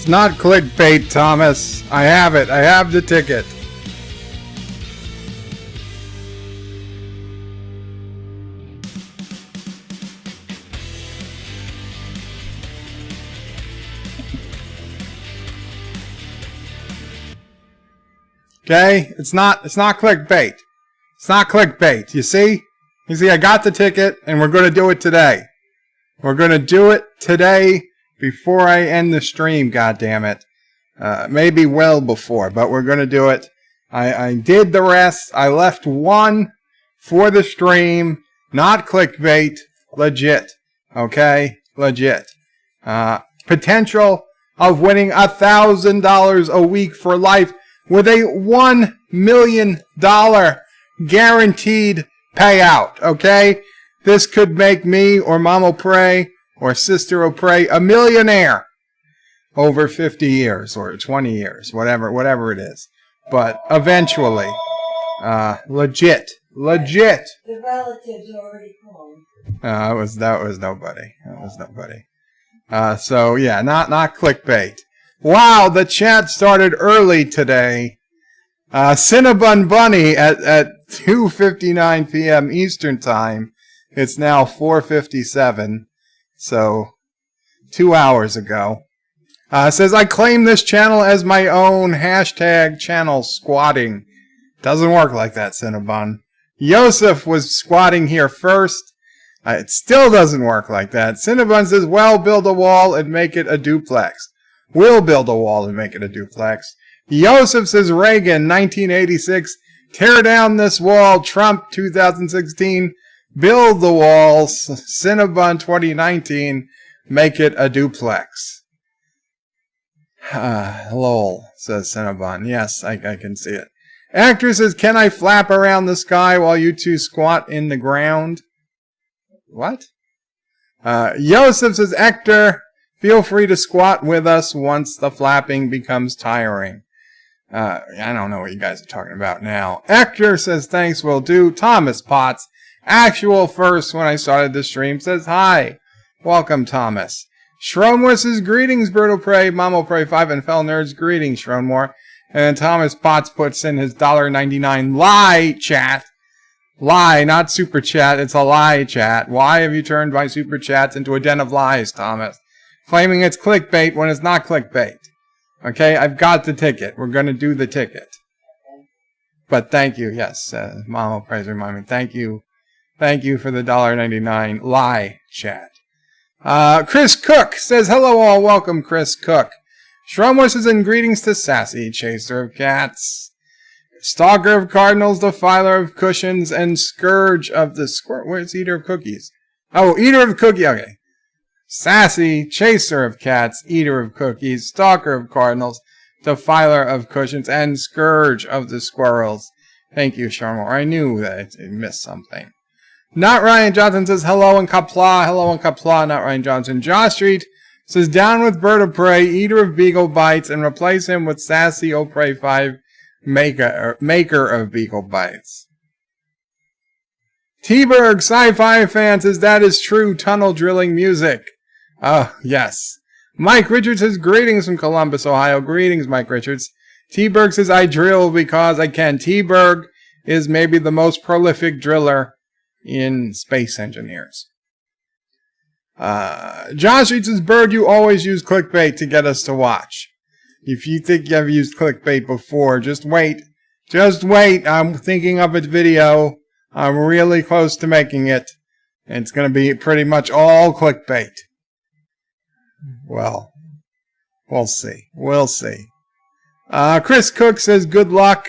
It's not clickbait, Thomas. I have it. I have the ticket. Okay? It's not clickbait. It's not clickbait. You see? You see, I got the ticket, and we're going to do it today. We're going to do it today before I end the stream, goddammit. Maybe well before, but we're going to do it. I did the rest. I left one for the stream. Not clickbait. Legit. Okay? Legit. Potential of winning $1,000 a week for life with a $1 million guaranteed payout. Okay? This could make me or Mom O'Prey or Sister O'Prey a millionaire over 50 years or 20 years, whatever it is. But eventually, legit. The relatives already called. That was nobody. That was nobody. So yeah, not clickbait. Wow, the chat started early today. Cinnabon Bunny at 2:59 p.m. Eastern Time. It's now 4:57, so 2 hours ago. Says, I claim this channel as my own. #channel squatting. Doesn't work like that, Cinnabon. Yosef was squatting here first. It still doesn't work like that. Cinnabon says, well, build a wall and make it a duplex. We'll build a wall and make it a duplex. Yosef says, Reagan, 1986. Tear down this wall. Trump, 2016. Build the walls. Cinnabon, 2019. Make it a duplex. Lol, says Cinnabon. Yes, I can see it. Actor says, can I flap around the sky while you two squat in the ground? What? Yosef says, Hector, feel free to squat with us once the flapping becomes tiring. I don't know what you guys are talking about now. Hector says, thanks, will do. Thomas Potts, actual first when I started the stream, says, hi. Welcome, Thomas. Shronmore says, greetings, Bird O'Prey, Mom O'Prey 5, and Fell Nerds. Greetings, Shronmore. And Thomas Potts puts in his $1.99 lie chat. Lie, not super chat. It's a lie chat. Why have you turned my super chats into a den of lies, Thomas? Claiming it's clickbait when it's not clickbait. Okay, I've got the ticket. We're going to do the ticket. But thank you. Yes, Mom O'Prey's remind me. Thank you. Thank you for the $1.99 lie chat. Chris Cook says, hello all, welcome Chris Cook. Shrumwar says, and greetings to Sassy, Chaser of Cats, Stalker of Cardinals, Defiler of Cushions, and Scourge of the Squirt. Where's Eater of Cookies? Oh, Eater of Cookie, okay. Sassy, Chaser of Cats, Eater of Cookies, Stalker of Cardinals, Defiler of Cushions, and Scourge of the Squirrels. Thank you, Shrumwar. I knew that I missed something. Not Ryan Johnson says, hello and Qapla. Hello and Qapla, not Ryan Johnson. Josh Street says, down with Bird of Prey, Eater of Beagle Bites, and replace him with Sassy O'Prey 5, maker of Beagle Bites. T-Berg, sci-fi fan, says, that is true tunnel drilling music. Oh, yes. Mike Richards says, greetings from Columbus, Ohio. Greetings, Mike Richards. T-Berg says, I drill because I can. T-Berg is maybe the most prolific driller in Space Engineers. Josh reads says, Bird, you always use clickbait to get us to watch. If you think you have used clickbait before, just wait. Just wait. I'm thinking of a video. I'm really close to making it. And it's going to be pretty much all clickbait. Well, we'll see. We'll see. Chris Cook says, good luck.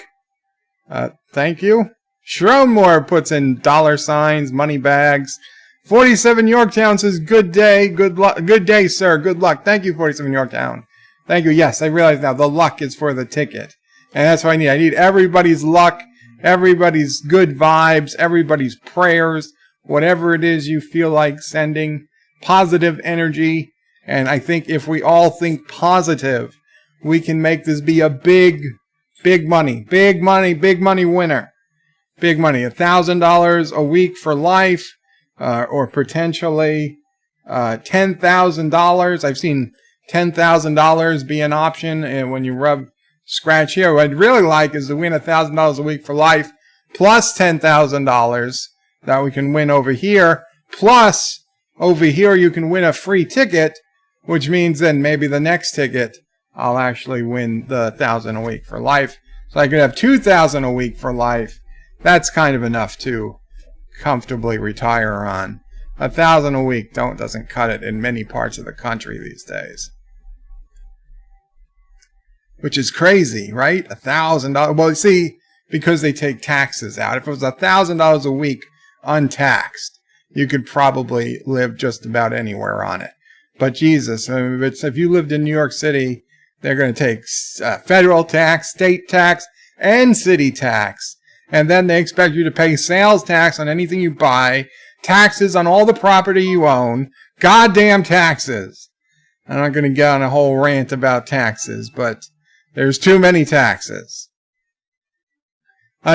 Thank you. Shronmore puts in $, money bags. 47 Yorktown says, good day, good luck, good day, sir, good luck. Thank you, 47 Yorktown. Thank you. Yes, I realize now the luck is for the ticket. And that's what I need. I need everybody's luck, everybody's good vibes, everybody's prayers, whatever it is you feel like sending, positive energy. And I think if we all think positive, we can make this be a big money winner. Big money, $1,000 a week for life, or potentially $10,000. I've seen $10,000 be an option, and when you scratch here, what I'd really like is to win $1,000 a week for life, plus $10,000 that we can win over here, plus over here you can win a free ticket, which means then maybe the next ticket I'll actually win the $1,000 a week for life. So I could have $2,000 a week for life. That's kind of enough to comfortably retire on. $1,000 a week doesn't cut it in many parts of the country these days. Which is crazy, right? $1,000. Well, see, because they take taxes out. If it was $1,000 a week untaxed, you could probably live just about anywhere on it. But Jesus, I mean, if you lived in New York City, they're going to take federal tax, state tax, and city tax. And then they expect you to pay sales tax on anything you buy, taxes on all the property you own, goddamn taxes. I'm not going to get on a whole rant about taxes, but there's too many taxes.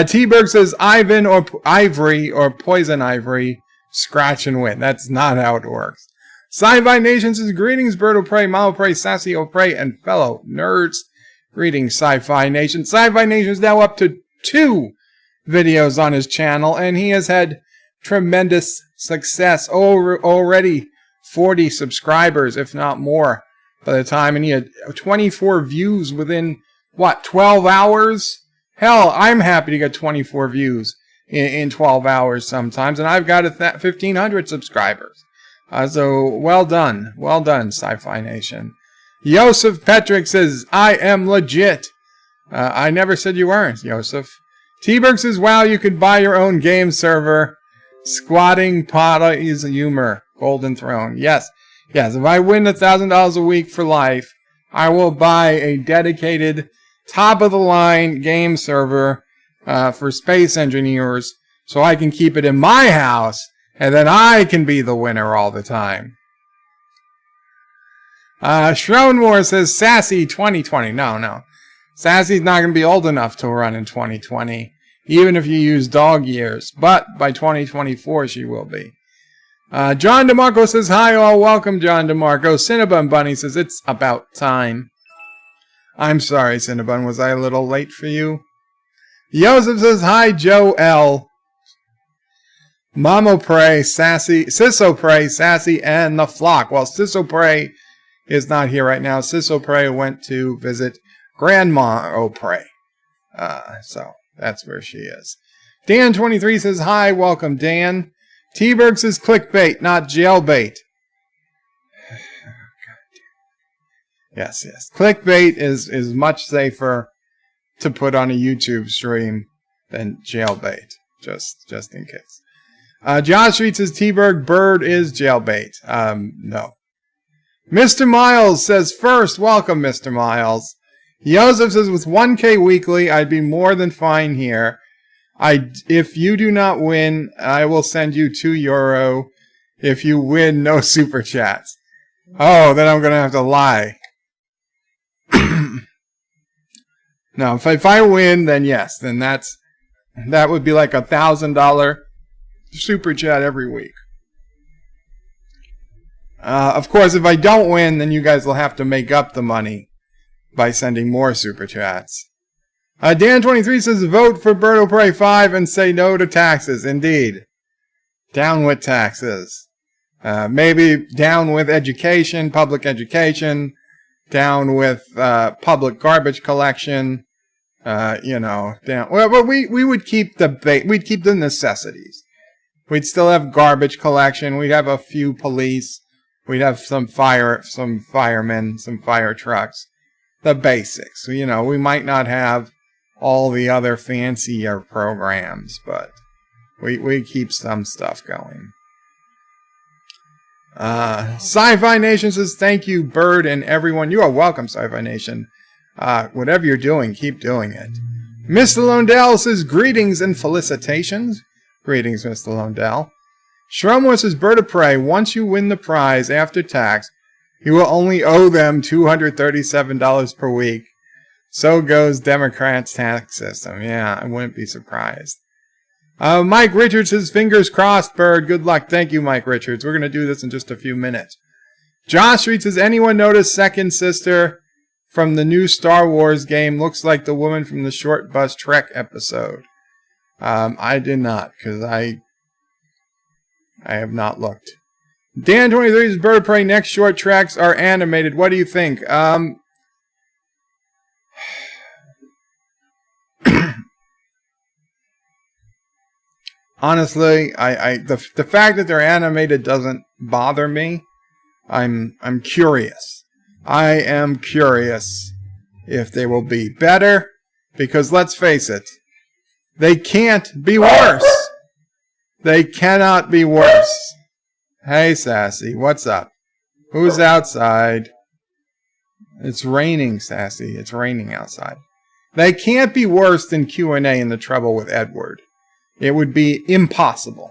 T-Berg says Ivan or Ivory or Poison Ivory, scratch and win. That's not how it works. Sci-Fi Nation says, greetings, Bird O'Prey, Mal O'Prey, Sassy O'Prey, and fellow nerds. Greetings, Sci-Fi Nation. Sci-Fi Nation is now up to 2 videos on his channel, and he has had tremendous success. Already 40 subscribers, if not more, by the time, and he had 24 views within, 12 hours? Hell, I'm happy to get 24 views in 12 hours sometimes, and I've got 1,500 subscribers. So, well done, Sci-Fi Nation. Yosef Petrick says, I am legit. I never said you weren't, Yosef. T-Berg says, wow, you could buy your own game server. Squatting Pata is humor. Golden Throne. Yes, if I win $1,000 a week for life, I will buy a dedicated, top-of-the-line game server for space engineers so I can keep it in my house, and then I can be the winner all the time. Shronmore says, Sassy 2020. No. Sassy's not going to be old enough to run in 2020, even if you use dog years. But by 2024, she will be. John DeMarco says, hi all. Welcome, John DeMarco. Cinnabon Bunny says, it's about time. I'm sorry, Cinnabon. Was I a little late for you? Joseph says, hi, Joe L. Mamo Pray, Sassy, Sisso Pray, Sassy, and the Flock. Well, Sisso Pray is not here right now. Sisso Pray went to visit Grandma O'Prey. So that's where she is. Dan23 says, hi, welcome, Dan. T-Berg says, clickbait, not jailbait. Yes. Clickbait is much safer to put on a YouTube stream than jailbait, just in case. Josh Street says, T-Berg, bird is jailbait. No. Mr. Miles says, first, welcome, Mr. Miles. Joseph says, with 1K weekly, I'd be more than fine here. If you do not win, I will send you €2. If you win, no super chats. Oh, then I'm going to have to lie. No, if I win, then yes. Then that would be like $1,000 super chat every week. Of course, if I don't win, then you guys will have to make up the money by sending more super chats. Dan23 says, vote for Birdo Prey 5 and say no to taxes. Indeed. Down with taxes. Maybe down with education, public education. Down with public garbage collection. Down. Well, but we would keep we'd keep the necessities. We'd still have garbage collection. We'd have a few police. We'd have some firemen, some fire trucks. The basics. We might not have all the other fancier programs, but we keep some stuff going. Sci-Fi Nation says, thank you, Bird, and everyone. You are welcome, Sci-Fi Nation. Whatever you're doing, keep doing it. Mr. Londell says, greetings and felicitations. Greetings, Mr. Londell. Shrumwar says, Bird of Prey, once you win the prize after tax, you will only owe them $237 per week. So goes Democrats' tax system. Yeah, I wouldn't be surprised. Mike Richards says, fingers crossed, Bird. Good luck. Thank you, Mike Richards. We're going to do this in just a few minutes. Josh Street says, anyone notice second sister from the new Star Wars game looks like the woman from the Short Bus Trek episode? I did not, because I have not looked. Dan23's Bird of Prey next short tracks are animated. What do you think? Honestly, the fact that they're animated doesn't bother me. I'm curious. I am curious if they will be better, because let's face it, they can't be worse. They cannot be worse. Hey, Sassy, what's up? Who's outside? It's raining, Sassy. It's raining outside. They can't be worse than Q&A in The Trouble with Edward. It would be impossible.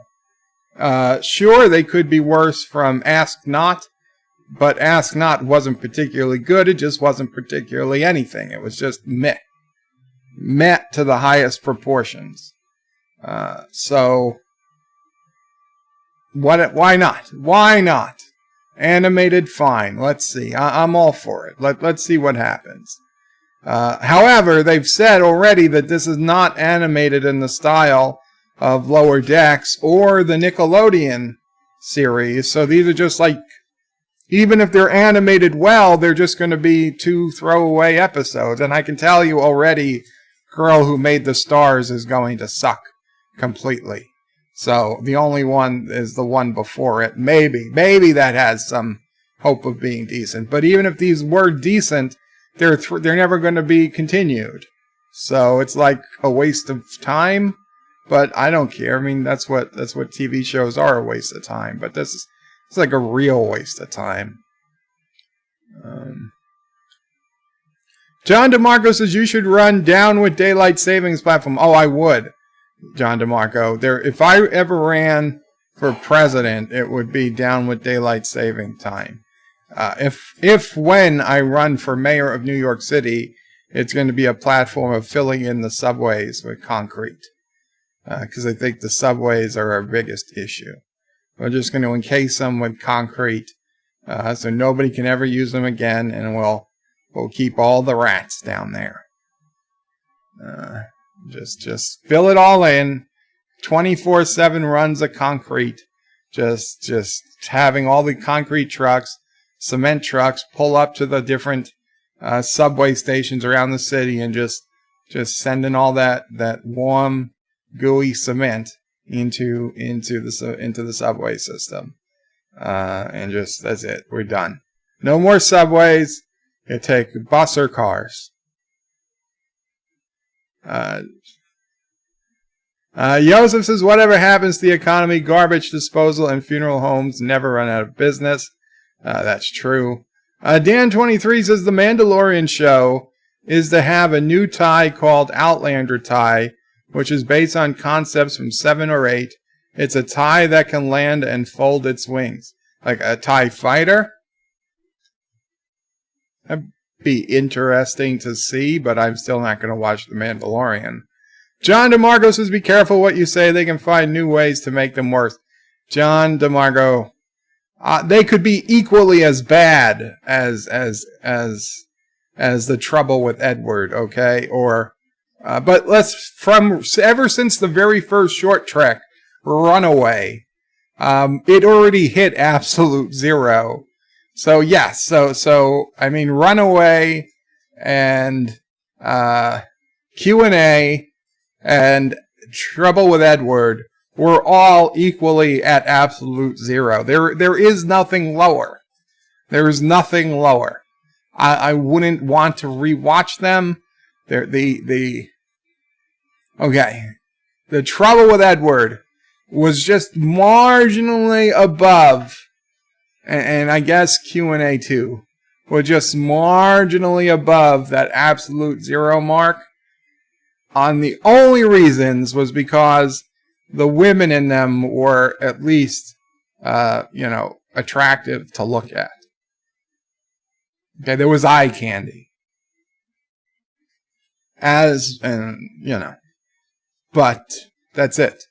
Sure, they could be worse from Ask Not, but Ask Not wasn't particularly good. It just wasn't particularly anything. It was just meh. Meh to the highest proportions. So, why not? Why not? Animated, fine. Let's see. I'm all for it. Let's see what happens. However, they've said already that this is not animated in the style of Lower Decks or the Nickelodeon series. So these are just like, even if they're animated well, they're just going to be 2 throwaway episodes. And I can tell you already, Girl Who Made the Stars is going to suck completely. So the only one is the one before it. Maybe that has some hope of being decent. But even if these were decent, they're never going to be continued. So it's like a waste of time. But I don't care. I mean, that's what TV shows are, a waste of time. But it's like a real waste of time. John DeMarco says you should run Down with Daylight Savings Platform. Oh, I would, John DeMarco. If I ever ran for president, it would be Down with Daylight Saving Time. When I run for mayor of New York City, it's going to be a platform of filling in the subways with concrete. Because I think the subways are our biggest issue. We're just going to encase them with concrete, so nobody can ever use them again, and we'll keep all the rats down there. Just fill it all in. 24/7 runs of concrete. Just having all the concrete trucks, cement trucks pull up to the different subway stations around the city, and just sending all that warm, gooey cement into the subway system, and just that's it. We're done. No more subways. You take bus or cars. Joseph says, whatever happens to the economy, garbage disposal and funeral homes never run out of business. That's true. Dan23 says the Mandalorian show is to have a new tie called Outlander tie, which is based on concepts from 7 or 8. It's a tie that can land and fold its wings. Like a TIE fighter? That'd be interesting to see, but I'm still not going to watch The Mandalorian. John DeMarco says, be careful what you say. They can find new ways to make them worse. John DeMarco, they could be equally as bad as The Trouble with Edward, okay? But ever since the very first short trek, Runaway, it already hit absolute zero. So yes, so I mean, Runaway and Q&A and Trouble with Edward were all equally at absolute zero. There is nothing lower. There is nothing lower. I wouldn't want to rewatch them. Okay. The Trouble with Edward was just marginally above, and I guess Q&A too, was just marginally above that absolute zero mark. On the only reasons was because the women in them were at least, attractive to look at. Okay, there was eye candy. But that's it.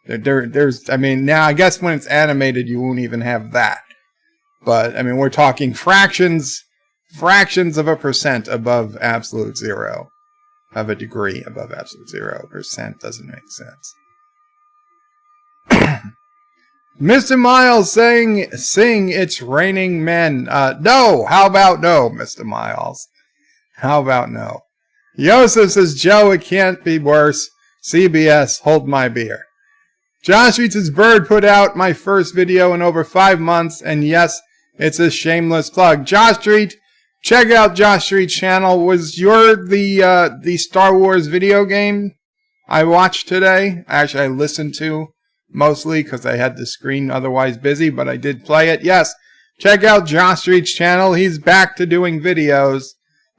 Now I guess when it's animated, you won't even have that. But, I mean, we're talking fractions of a percent above absolute zero. Of a degree above absolute zero. Percent doesn't make sense. Mr. Miles saying, sing It's Raining Men. No! How about no, Mr. Miles? How about no? Yosef says, Joe, it can't be worse. CBS, hold my beer. Josh Eats His Bird put out my first video in over 5 months, and yes, it's a shameless plug. Josh Street, check out Josh Street's channel. Was the Star Wars video game I watched today? Actually, I listened to mostly because I had the screen otherwise busy, but I did play it. Yes, check out Josh Street's channel. He's back to doing videos.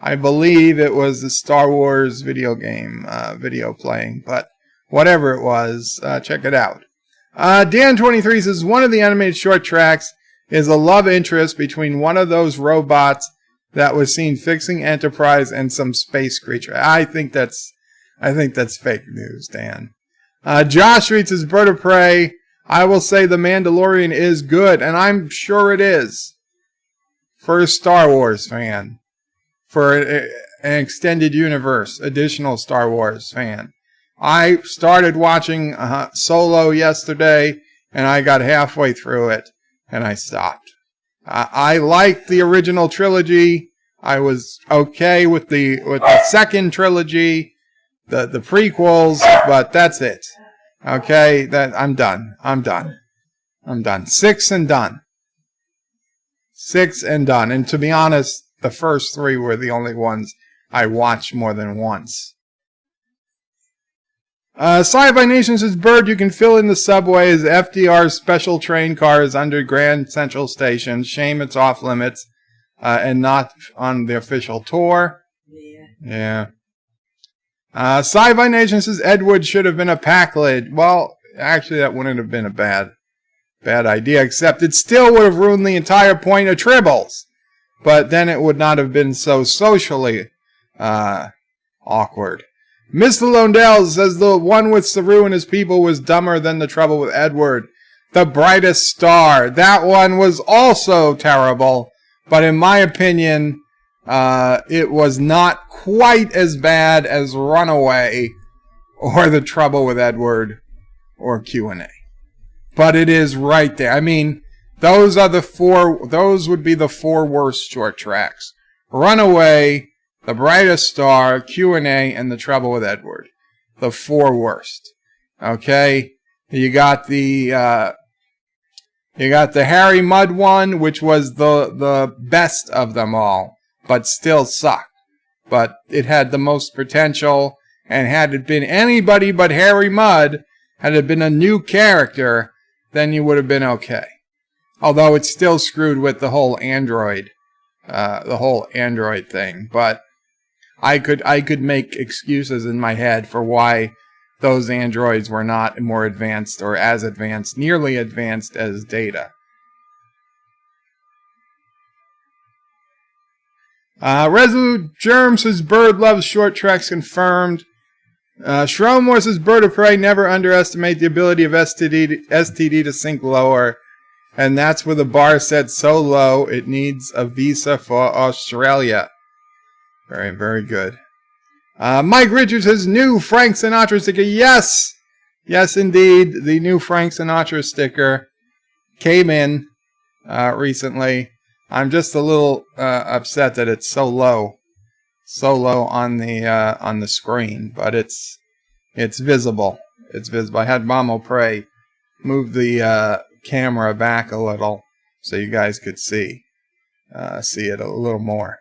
I believe it was the Star Wars video game video playing, but whatever it was, check it out. Dan23 says, one of the animated short tracks is a love interest between one of those robots that was seen fixing Enterprise and some space creature. I think that's fake news, Dan. Josh reads his Bird of Prey. I will say The Mandalorian is good, and I'm sure it is. For a Star Wars fan. For an extended universe, additional Star Wars fan. I started watching Solo yesterday, and I got halfway through it, and I stopped. I liked the original trilogy. I was okay with the second trilogy, the prequels, but that's it. Okay, I'm done. 6 and done. 6 and done. And to be honest, the first 3 were the only ones I watched more than once. Sci-Fi Nation says, Bird, you can fill in the subway as FDR's special train cars under Grand Central Station. Shame it's off limits and not on the official tour. Yeah. Sci-Fi Nation says, Edward should have been a pack lid. Well, actually, that wouldn't have been a bad idea, except it still would have ruined the entire point of Tribbles. But then it would not have been so socially awkward. Mr. Londell says the one with Saru and his people was dumber than the trouble with Edward. The Brightest Star. That one was also terrible, but in my opinion, it was not quite as bad as Runaway or The Trouble with Edward or Q&A. But it is right there. I mean, those would be the 4 worst short tracks. Runaway, The Brightest Star, Q&A, and The Trouble with Edward. The 4 worst. Okay? You got the Harry Mudd one, which was the best of them all, but still sucked. But it had the most potential, and had it been anybody but Harry Mudd, had it been a new character, then you would have been okay. Although it's still screwed with the whole Android thing, but I could make excuses in my head for why those androids were not more advanced or as advanced, nearly advanced as Data. Resolute Germ says Bird loves short tracks confirmed. Shromore says Bird of Prey, never underestimate the ability of STD to sink lower. And that's with the bar set so low it needs a visa for Australia. Very, very good. Mike Richards says new Frank Sinatra sticker. Yes! Yes, indeed. The new Frank Sinatra sticker came in recently. I'm just a little upset that it's so low on the screen, but it's visible. It's visible. I had Mamo Prey move the camera back a little so you guys could see it a little more.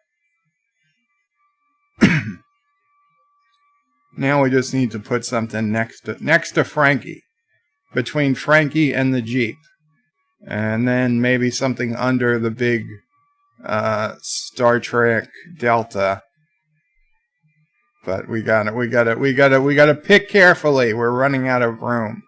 Now we just need to put something next to Frankie, between Frankie and the Jeep. And then maybe something under the big Star Trek Delta. But we gotta pick carefully. We're running out of room.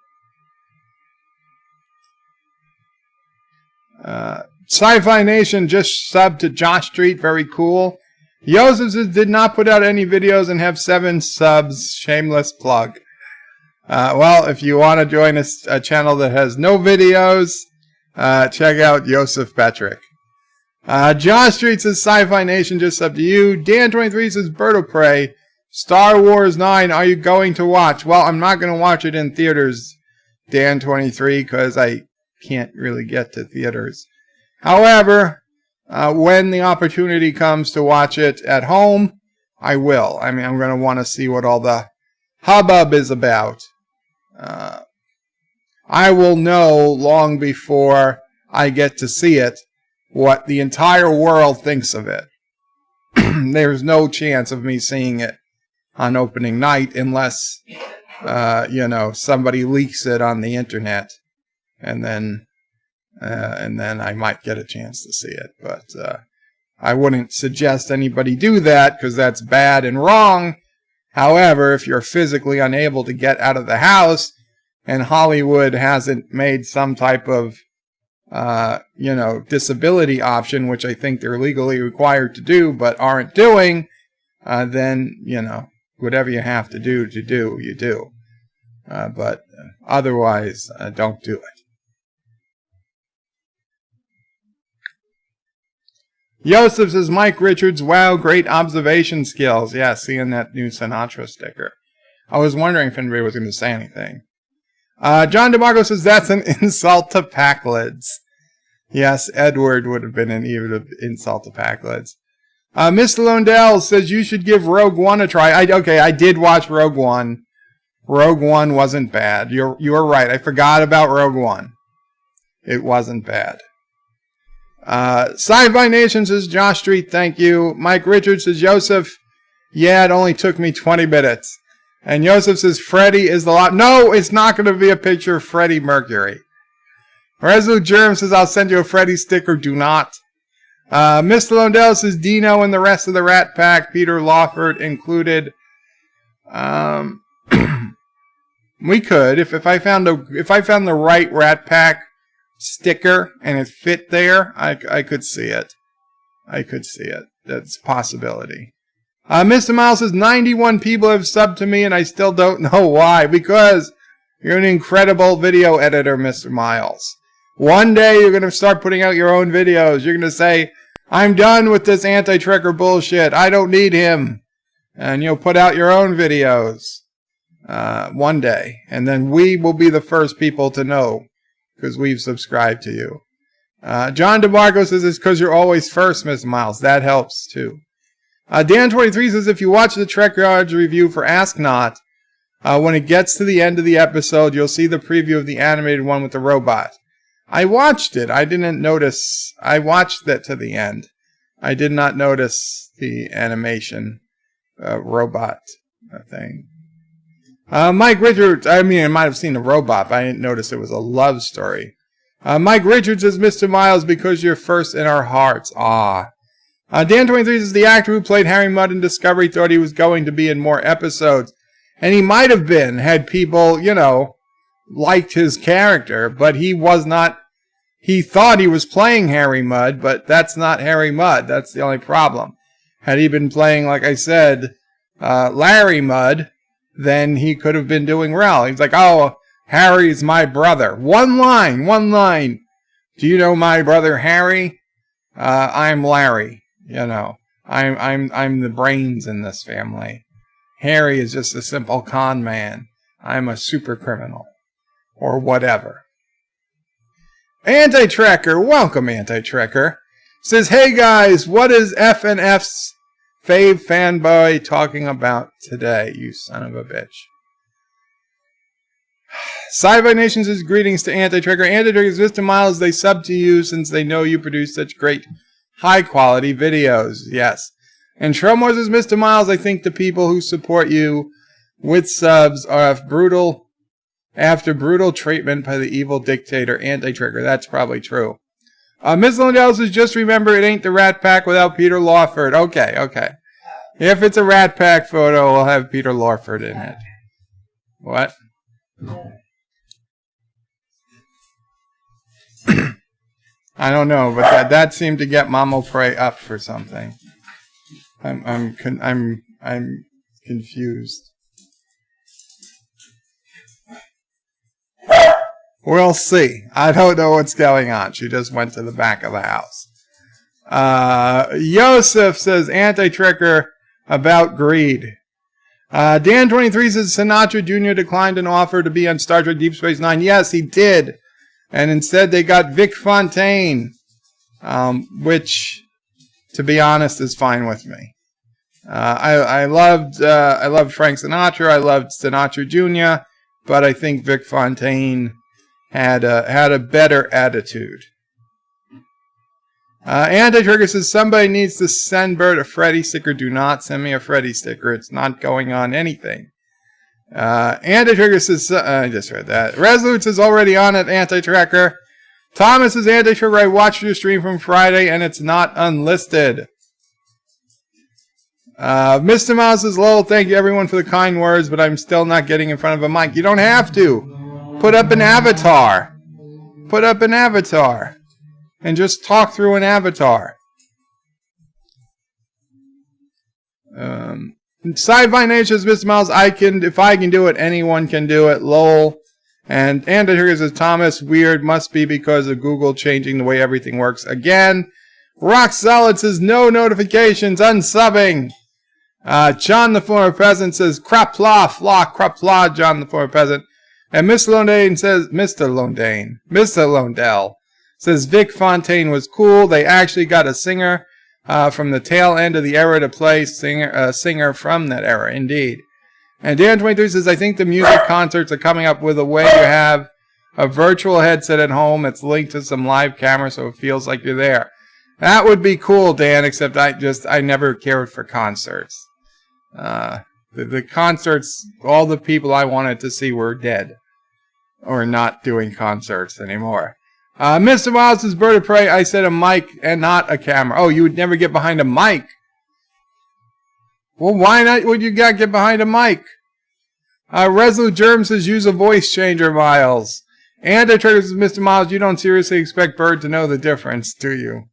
Sci-Fi Nation just subbed to Josh Street. Very cool. Yosef did not put out any videos and have 7 subs. Shameless plug. Well, if you want to join a channel that has no videos, check out Yosef Patrick. Josh Street says Sci-Fi Nation, just up to you. Dan23 says Bird of Prey. Star Wars 9, are you going to watch? Well, I'm not going to watch it in theaters, Dan23, because I can't really get to theaters. However, when the opportunity comes to watch it at home, I will. I mean, I'm going to want to see what all the hubbub is about. I will know long before I get to see it what the entire world thinks of it. There's no chance of me seeing it on opening night unless, somebody leaks it on the internet, and then I might get a chance to see it. But I wouldn't suggest anybody do that because that's bad and wrong. However, if you're physically unable to get out of the house and Hollywood hasn't made some type of disability option, which I think they're legally required to do but aren't doing, then, whatever you have to do, you do. But otherwise, don't do it. Joseph says, Mike Richards, wow, great observation skills. Yeah, seeing that new Sinatra sticker. I was wondering if anybody was going to say anything. John DeMarco says, that's an insult to Packlids. Yes, Edward would have been an even insult to Packlids. Mr. Lundell says, you should give Rogue One a try. I did watch Rogue One. Rogue One wasn't bad. You were right. I forgot about Rogue One. It wasn't bad. Sci-Fi Nation says, Josh Street, thank you. Mike Richards says, Joseph, yeah, it only took me 20 minutes. And Joseph says, Freddie is the lot. No, it's not going to be a picture of Freddie Mercury. Resolute Germ says, I'll send you a Freddie sticker. Do not. Mr. Lundell says, Dino and the rest of the Rat Pack, Peter Lawford included. We could, if I found the right Rat Pack sticker and it fit there, I could see it. That's a possibility. Mr. Miles says, 91 people have subbed to me and I still don't know why. Because you're an incredible video editor, Mr. Miles. One day you're going to start putting out your own videos. You're going to say, I'm done with this anti-trekker bullshit. I don't need him. And you'll put out your own videos one day. And then we will be the first people to know because we've subscribed to you. John DeMarco says it's because you're always first, Mr. Miles. That helps too. Dan23 says if you watch the Trek Yards review for Ask Not, when it gets to the end of the episode, you'll see the preview of the animated one with the robot. I watched it. I didn't notice. I watched that to the end. I did not notice the animation robot thing. Mike Richards, I might have seen a robot, but I didn't notice it was a love story. Mike Richards says, Mr. Miles, because you're first in our hearts. Dan23 says, the actor who played Harry Mudd in Discovery thought he was going to be in more episodes. And he might have been, had people, liked his character, but he was not. He thought he was playing Harry Mudd, but that's not Harry Mudd. That's the only problem. Had he been playing, like I said, Larry Mudd, then he could have been doing well. He's like, oh, Harry's my brother. One line. Do you know my brother Harry? I'm Larry. I'm the brains in this family. Harry is just a simple con man. I'm a super criminal. Or whatever. Anti-Trekker, welcome Anti-Trekker, says, hey guys, what is FNF's fave fanboy talking about today, you son of a bitch? Sci-Fi Nation says, greetings to Anti-Trekker. Anti-Trekker says, Mr. Miles, they sub to you since they know you produce such great high-quality videos. Yes. And Tromor says, Mr. Miles, I think the people who support you with subs are after brutal treatment by the evil dictator Anti-Trekker. That's probably true. Ms. Lindell says, just remember it ain't the Rat Pack without Peter Lawford. Okay. If it's a Rat Pack photo, we'll have Peter Lawford in it. What? I don't know, but that seemed to get Mamo Prey up for something. I'm confused. We'll see. I don't know what's going on. She just went to the back of the house. Yosef says anti-tricker about greed. Dan23 says Sinatra Jr. declined an offer to be on Star Trek Deep Space Nine. Yes, he did. And instead they got Vic Fontaine, which, to be honest, is fine with me. I loved Frank Sinatra. I loved Sinatra Jr., but I think Vic Fontaine had a better attitude. Anti-Trigger says somebody needs to send Bert a Freddy sticker. Do not send me a Freddy sticker. It's not going on anything. Anti-Trigger says, I just read that. Resolute is already on it, Anti-Tracker. Thomas is Anti-Trigger. I watched your stream from Friday and it's not unlisted. Mr. Mouse says, lol, thank you everyone for the kind words, but I'm still not getting in front of a mic. You don't have to. Put up an avatar. Put up an avatar. And just talk through an avatar. Sci-Fi Nation says, Mr. Miles, if I can do it, anyone can do it. Lol. And Andy says, Thomas, weird, must be because of Google changing the way everything works again. Rock Solid says, no notifications, unsubbing. John the former president says, Qapla, Qapla, John the former president. And Mr. Londane says, Mr. Londell says, Vic Fontaine was cool. They actually got a singer from the tail end of the era to play a singer from that era, indeed. And Dan23 says, I think the music concerts are coming up with a way you have a virtual headset at home that's linked to some live camera so it feels like you're there. That would be cool, Dan, except I never cared for concerts. The concerts, all the people I wanted to see were dead or not doing concerts anymore. Mr. Miles says, Bird of Prey, I said a mic and not a camera. Oh, you would never get behind a mic. Well, why not would you get behind a mic? Resolute Germ says, use a voice changer, Miles. Anti-Trigger says, Mr. Miles, you don't seriously expect Bird to know the difference, do you?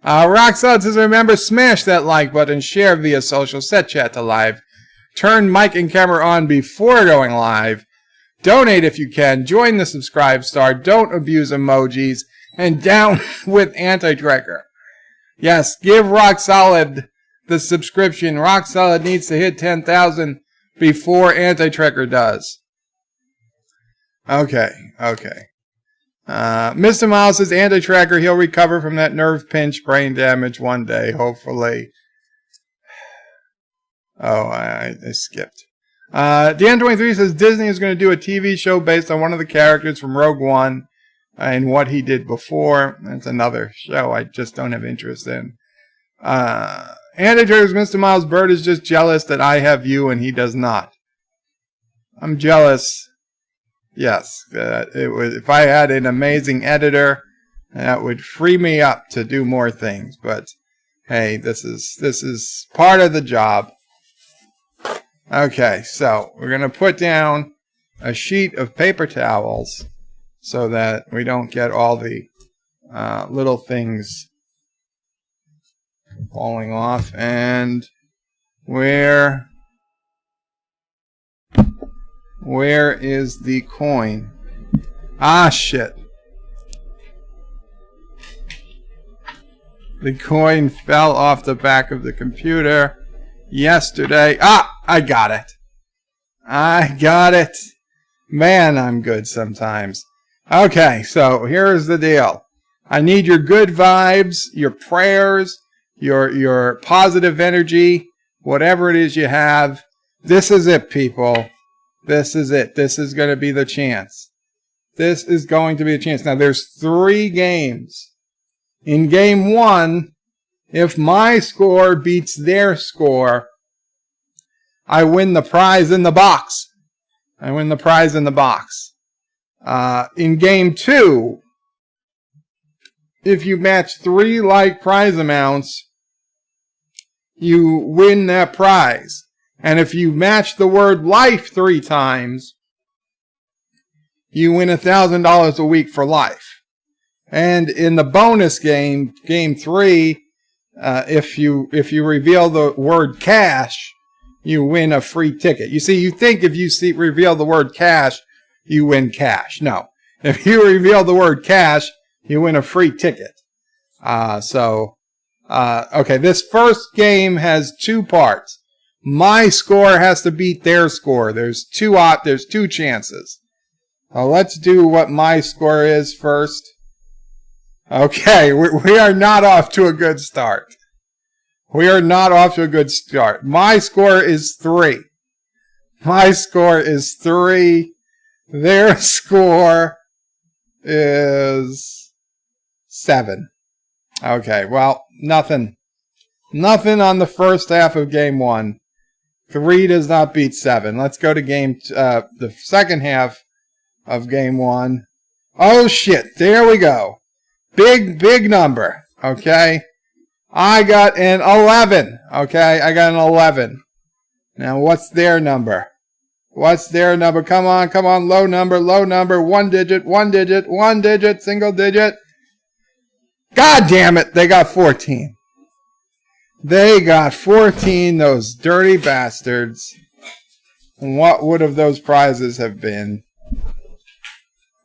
Roxanne says, remember, smash that like button, share via social, set chat to live, turn mic and camera on before going live, donate if you can, join the subscribe star, don't abuse emojis, and down with Anti-Tracker. Yes, give Rock Solid the subscription. Rock Solid needs to hit 10,000 before Anti-Tracker does. Okay. Mr. Miles says, Anti-Tracker, he'll recover from that nerve pinch brain damage one day, hopefully. Oh, I skipped. Dan23 says, Disney is going to do a TV show based on one of the characters from Rogue One and what he did before. That's another show I just don't have interest in. Anti-Tracker says, Mr. Miles, Bird is just jealous that I have you and he does not. I'm jealous. Yes, if I had an amazing editor, that would free me up to do more things. But hey, this is part of the job. Okay, so we're gonna put down a sheet of paper towels so that we don't get all the little things falling off. And where is the coin? Ah, shit. The coin fell off the back of the computer yesterday. Ah, I got it. Man, I'm good sometimes. Okay, so here's the deal. I need your good vibes, your prayers, your positive energy, whatever it is you have. This is it, people. This is it. This is going to be the chance. This is going to be a chance. Now, there's 3 games. In game 1, if my score beats their score, I win the prize in the box. In game 2, if you match 3 like prize amounts, you win that prize. And if you match the word life 3 times, you win $1,000 a week for life. And in the bonus game, game 3, if you reveal the word cash, you win a free ticket. You see, you think if you reveal the word cash, you win cash. No. If you reveal the word cash, you win a free ticket. Okay, this first game has 2 parts. My score has to beat their score. There's two chances. Let's do what my score is first. Okay, we are not off to a good start. We are not off to a good start. My score is 3. My score is 3. Their score is 7. Okay, well, nothing. Nothing on the first half of game 1. 3 does not beat 7. Let's go to the second half of game 1. Oh shit, there we go. Big number, okay? I got an 11, okay? I got an 11. Now, what's their number? What's their number? Come on, low number, 1 digit, single digit. God damn it, they got 14. They got 14, those dirty bastards. And what would have those prizes have been?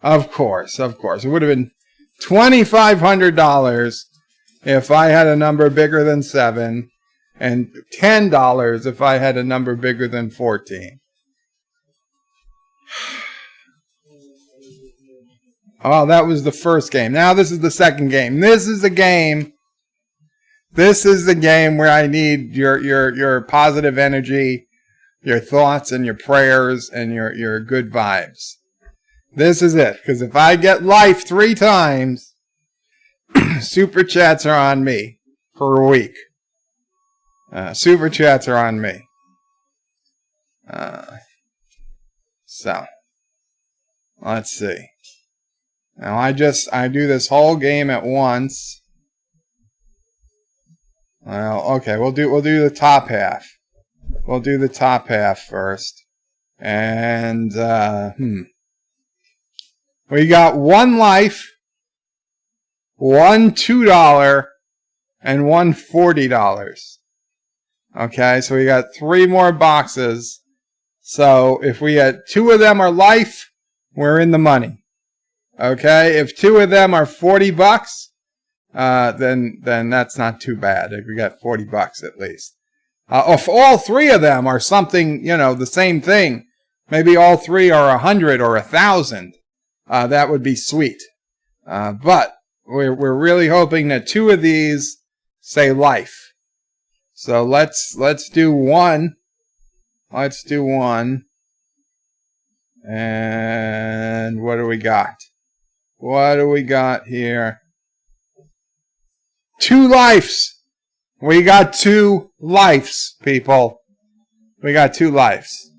Of course. It would have been $2,500 if I had a number bigger than 7, and $10 if I had a number bigger than 14. Oh, that was the first game. Now this is the second game. This is the game where I need your positive energy, your thoughts and your prayers and your good vibes. This is it. Because if I get life 3 times, super chats are on me for a week. Super chats are on me. So, let's see. Now I do this whole game at once. Well, okay, we'll do the top half. We'll do the top half first. And we got 1 life, 1 $2, and 1 $40. Okay, so we got 3 more boxes. So if we had 2 of them are life, we're in the money. Okay, if 2 of them are $40, then that's not too bad. We got $40 at least. If all 3 of them are something, the same thing, maybe all 3 are 100 or 1,000, that would be sweet. But we're really hoping that 2 of these say life. So let's do 1. Let's do 1. And what do we got? What do we got here? 2 lives. We got 2 lives, people. We got 2 lives.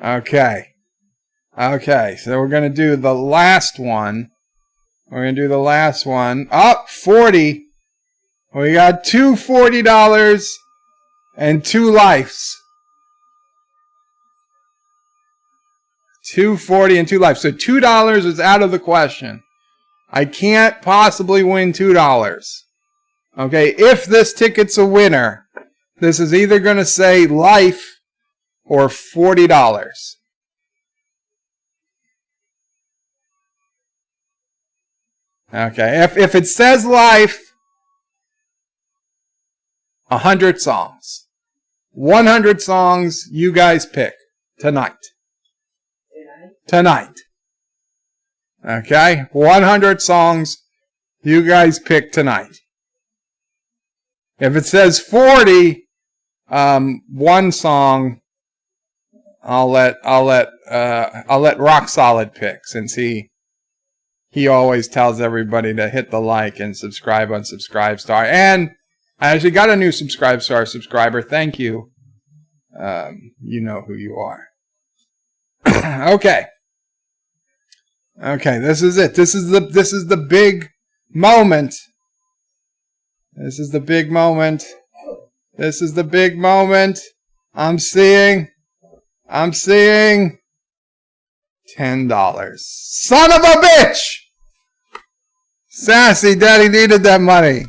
Okay. Okay, so we're going to do the last one. We're going to do the last one. Up, 40. We got 2 $40 and 2 lives. 2 $40 and 2 lives. So $2 is out of the question. I can't possibly win $2. Okay, if this ticket's a winner, this is either going to say life or $40. Okay, if it says life, 100 songs. 100 songs you guys pick tonight. Tonight. Okay, 100 songs you guys pick tonight. If it says 40, 1 song I'll let Rock Solid pick, since he always tells everybody to hit the like and subscribe on Subscribe Star. And I actually got a new Subscribe Star subscriber. Thank you. You know who you are. Okay. Okay, this is it. This is the big moment. This is the big moment. This is the big moment. I'm seeing $10. Son of a bitch! Sassy, Daddy needed that money.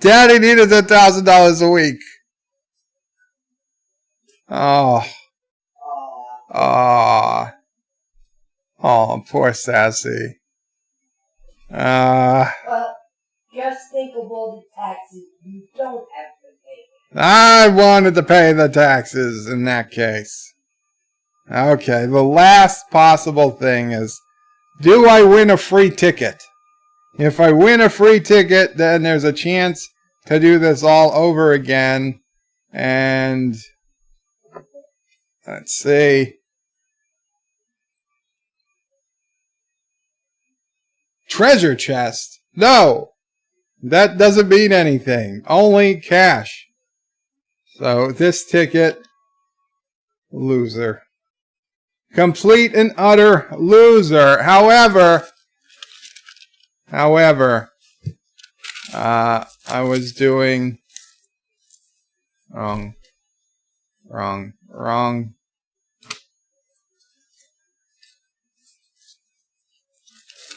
Daddy needed that $1,000 a week. Oh. Oh. Oh, poor Sassy. Well, just think of all the taxes you don't have to pay. I wanted to pay the taxes in that case. Okay, the last possible thing is, do I win a free ticket? If I win a free ticket, then there's a chance to do this all over again. And let's see. Treasure chest? No, that doesn't mean anything. Only cash. So this ticket, loser. Complete and utter loser. However, I was doing wrong.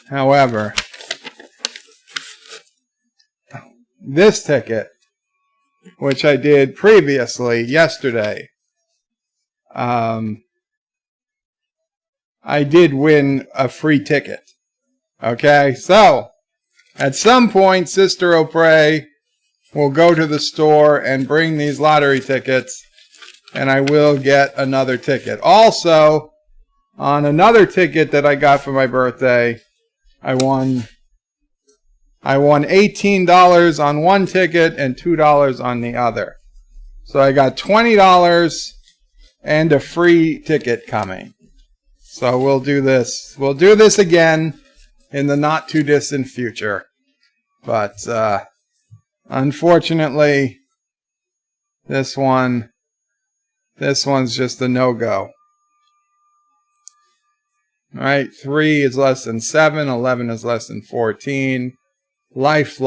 However, this ticket, which I did previously yesterday, I did win a free ticket. Okay, so at some point, Sister O'Prey will go to the store and bring these lottery tickets, and I will get another ticket. Also, on another ticket that I got for my birthday, I won $18 on one ticket and $2 on the other. So I got $20 and a free ticket coming. So we'll do this. We'll do this again in the not too distant future. But unfortunately, this one's just a no-go. All right, 3 is less than 7, 11 is less than 14, life,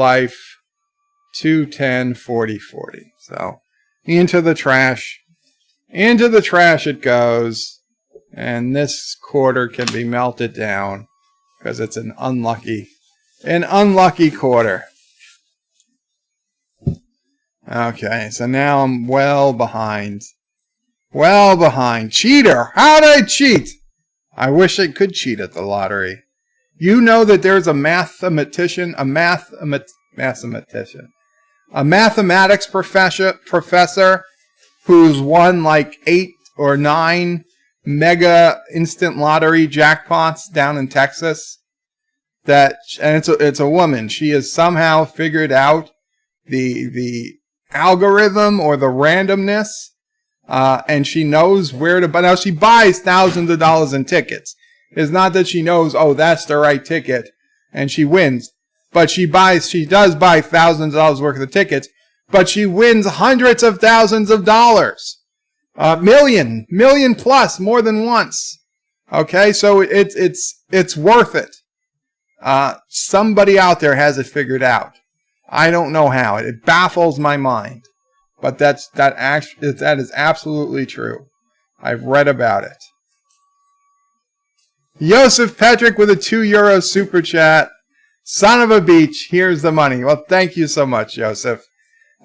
2, 10, 40, 40. So into the trash it goes, and this quarter can be melted down because it's an unlucky quarter. Okay, so now I'm well behind. Cheater! How did I cheat? I wish I could cheat at the lottery. You know that there's a mathematics professor who's won like 8 or 9 mega instant lottery jackpots down in Texas. And it's a woman. She has somehow figured out the algorithm or the randomness. And she knows where to buy. Now, she buys thousands of dollars in tickets. It's not that she knows, oh, that's the right ticket, and she wins. But she does buy thousands of dollars worth of tickets, but she wins hundreds of thousands of dollars. Million plus, more than once. Okay, so it's worth it. Somebody out there has it figured out. I don't know how. It baffles my mind. But that is absolutely true. I've read about it. Joseph Patrick with a €2 super chat. Son of a beach, here's the money. Well, thank you so much, Joseph.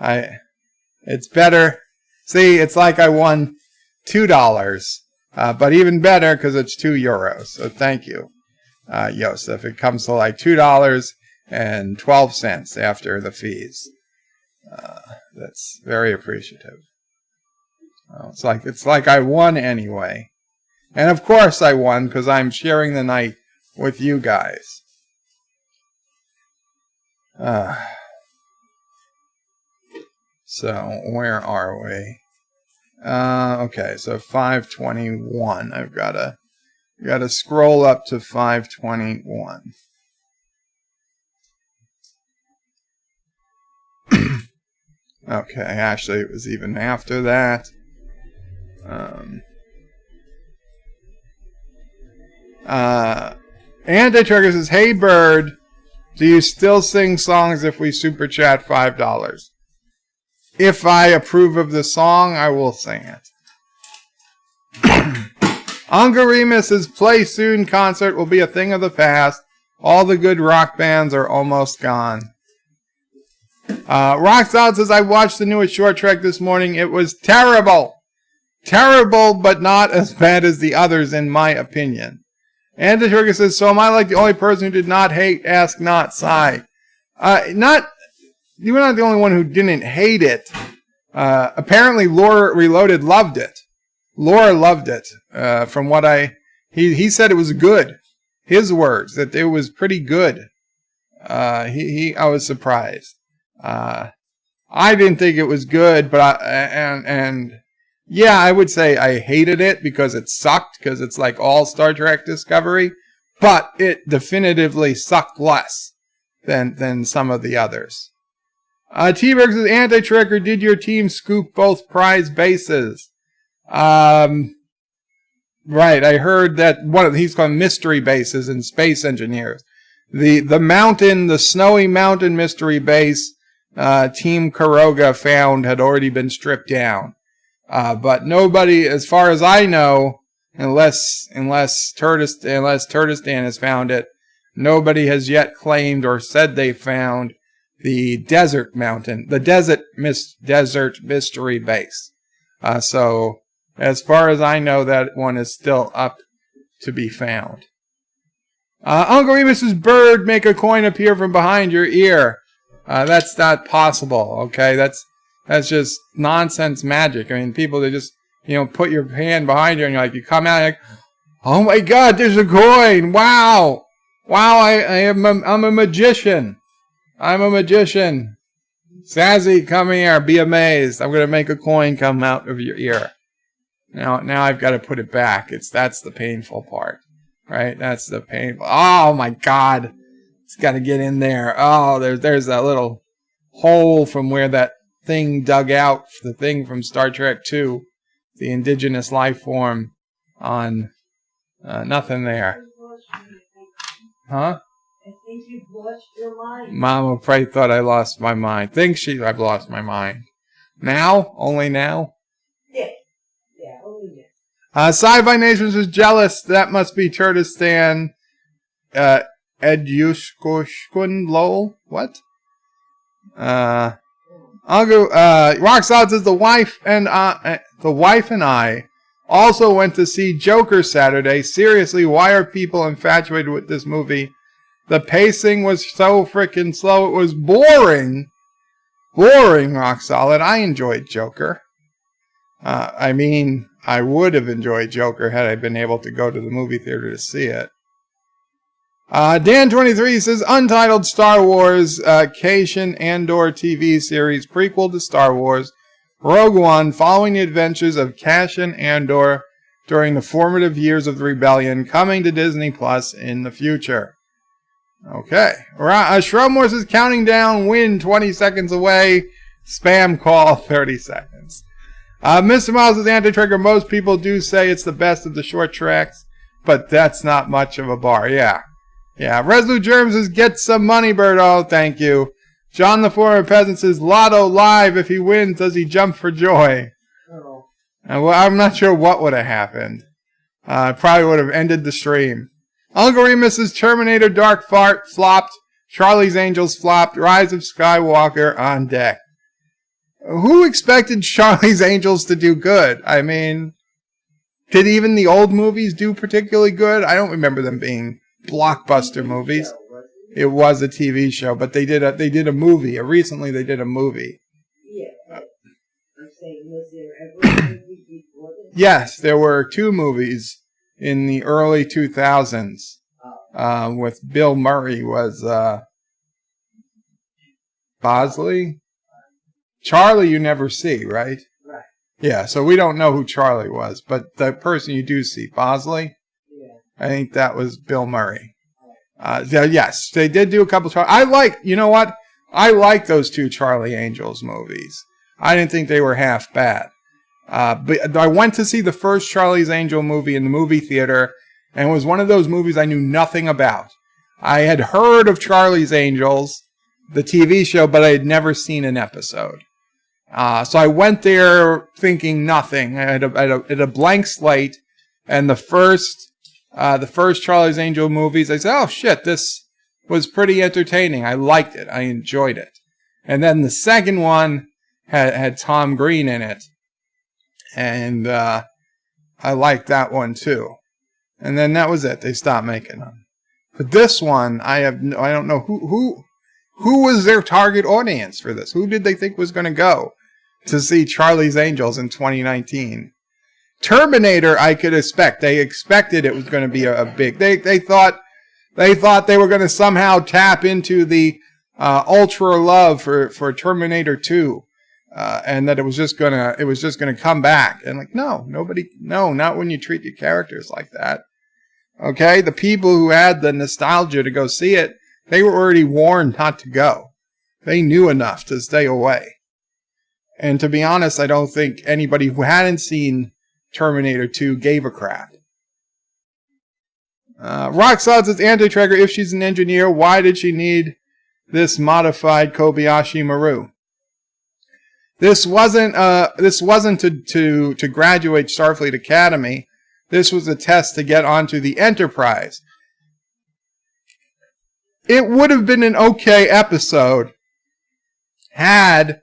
It's better. See, it's like I won $2. But even better because it's €2. So thank you, Joseph. It comes to like $2.12 after the fees. That's very appreciative. It's like I won anyway. And of course I won because I'm sharing the night with you guys. So where are we? Okay, so 521. I've got to scroll up to 521. Okay, actually it was even after that. Anti-Trigger says, hey Bird, do you still sing songs if we super chat $5? If I approve of the song, I will sing it. Ungaremus's Play Soon concert will be a thing of the past. All the good rock bands are almost gone. Rocksolid says, I watched the newest Short Trek this morning. It was terrible. Terrible, but not as bad as the others, in my opinion. And the Trigger says, so am I like the only person who did not hate Ask Not Sigh? You were not the only one who didn't hate it. Apparently Laura Reloaded loved it. Laura loved it. From what he said it was good. His words, that it was pretty good. I was surprised. I didn't think it was good, but yeah, I would say I hated it because it sucked, because it's like all Star Trek Discovery, but it definitively sucked less than some of the others. T-Berg says, Anti-Tracker, did your team scoop both prize bases? Right, I heard that he's called mystery bases in Space Engineers. The snowy mountain mystery base, Team Kuroga found had already been stripped down. But nobody, as far as I know, unless Turtistan has found it, nobody has yet claimed or said they found the desert mystery base. So as far as I know, that one is still up to be found. Uncle Remus's bird make a coin appear from behind your ear. That's not possible. Okay, that's just nonsense magic. I mean, people, they just, put your hand behind you and you come out like, oh my God, there's a coin. Wow. I'm a magician. I'm a magician. Sazzy, come here. Be amazed. I'm going to make a coin come out of your ear. Now I've got to put it back. That's the painful part, right? That's the painful. Oh my God. It's got to get in there. Oh, there's that little hole from where that thing dug out, the thing from Star Trek II, the indigenous life form on nothing there. Huh? I think you've lost your mind. Mama probably thought I lost my mind. I've lost my mind. Now? Only now? Yeah, only now. Sci-Fi Nations is jealous. That must be Turtistan. Edushkoshkun Lowell? What? I'll go. Rock Solid says the wife and I also went to see Joker Saturday. Seriously, why are people infatuated with this movie? The pacing was so freaking slow. It was boring. Boring, Rock Solid. I enjoyed Joker. I would have enjoyed Joker had I been able to go to the movie theater to see it. Dan23 says, Untitled Star Wars Cassian Andor TV series prequel to Star Wars Rogue One, following the adventures of Cassian Andor during the formative years of the rebellion, coming to Disney Plus in the future. Okay. Shrubmore says, counting down, win 20 seconds away, spam call 30 seconds. Mr. Miles says, Anti-Trigger, most people do say it's the best of the short tracks, but that's not much of a bar. Yeah. Resolute Germs says, get some money, bird. Oh, thank you. John the Former Peasant says, Lotto live. If he wins, does he jump for joy? Oh. Well, I'm not sure what would have happened. Probably would have ended the stream. Uncle Remus says, Terminator Dark Fart flopped. Charlie's Angels flopped. Rise of Skywalker on deck. Who expected Charlie's Angels to do good? I mean, did even the old movies do particularly good? I don't remember them being blockbuster movies. It was a TV show, but they did a movie. Recently they did a movie. Yeah. I'm saying, was there ever a movie before this? Yes, there were 2 movies in the early 2000s. With Bill Murray was Bosley. Charlie you never see, right? Right. Yeah, so we don't know who Charlie was, but the person you do see, Bosley, Yeah. I think that was Bill Murray. Yes, they did do a couple. I like those 2 Charlie Angels movies. I didn't think they were half bad. But I went to see the first Charlie's Angel movie in the movie theater, and it was one of those movies I knew nothing about. I had heard of Charlie's Angels, the TV show, but I had never seen an episode. So I went there thinking nothing. I had a blank slate, and the first Charlie's Angel movies, I said, oh shit, this was pretty entertaining. I liked it. I enjoyed it. And then the second one had Tom Green in it. And I liked that one too. And then that was it. They stopped making them. But this one, I don't know who was their target audience for this. Who did they think was going to go to see Charlie's Angels in 2019? Terminator, I could expect. They expected it was going to be a big. They thought they were going to somehow tap into the ultra love for Terminator 2, and that it was just gonna come back. And like, no, not when you treat your characters like that. Okay, the people who had the nostalgia to go see it, they were already warned not to go. They knew enough to stay away. And to be honest, I don't think anybody who hadn't seen Terminator 2 gave a crap. Roxanne says, Anti-Tracker, if she's an engineer, why did she need this modified Kobayashi Maru? This wasn't to graduate Starfleet Academy. This was a test to get onto the Enterprise. It would have been an okay episode had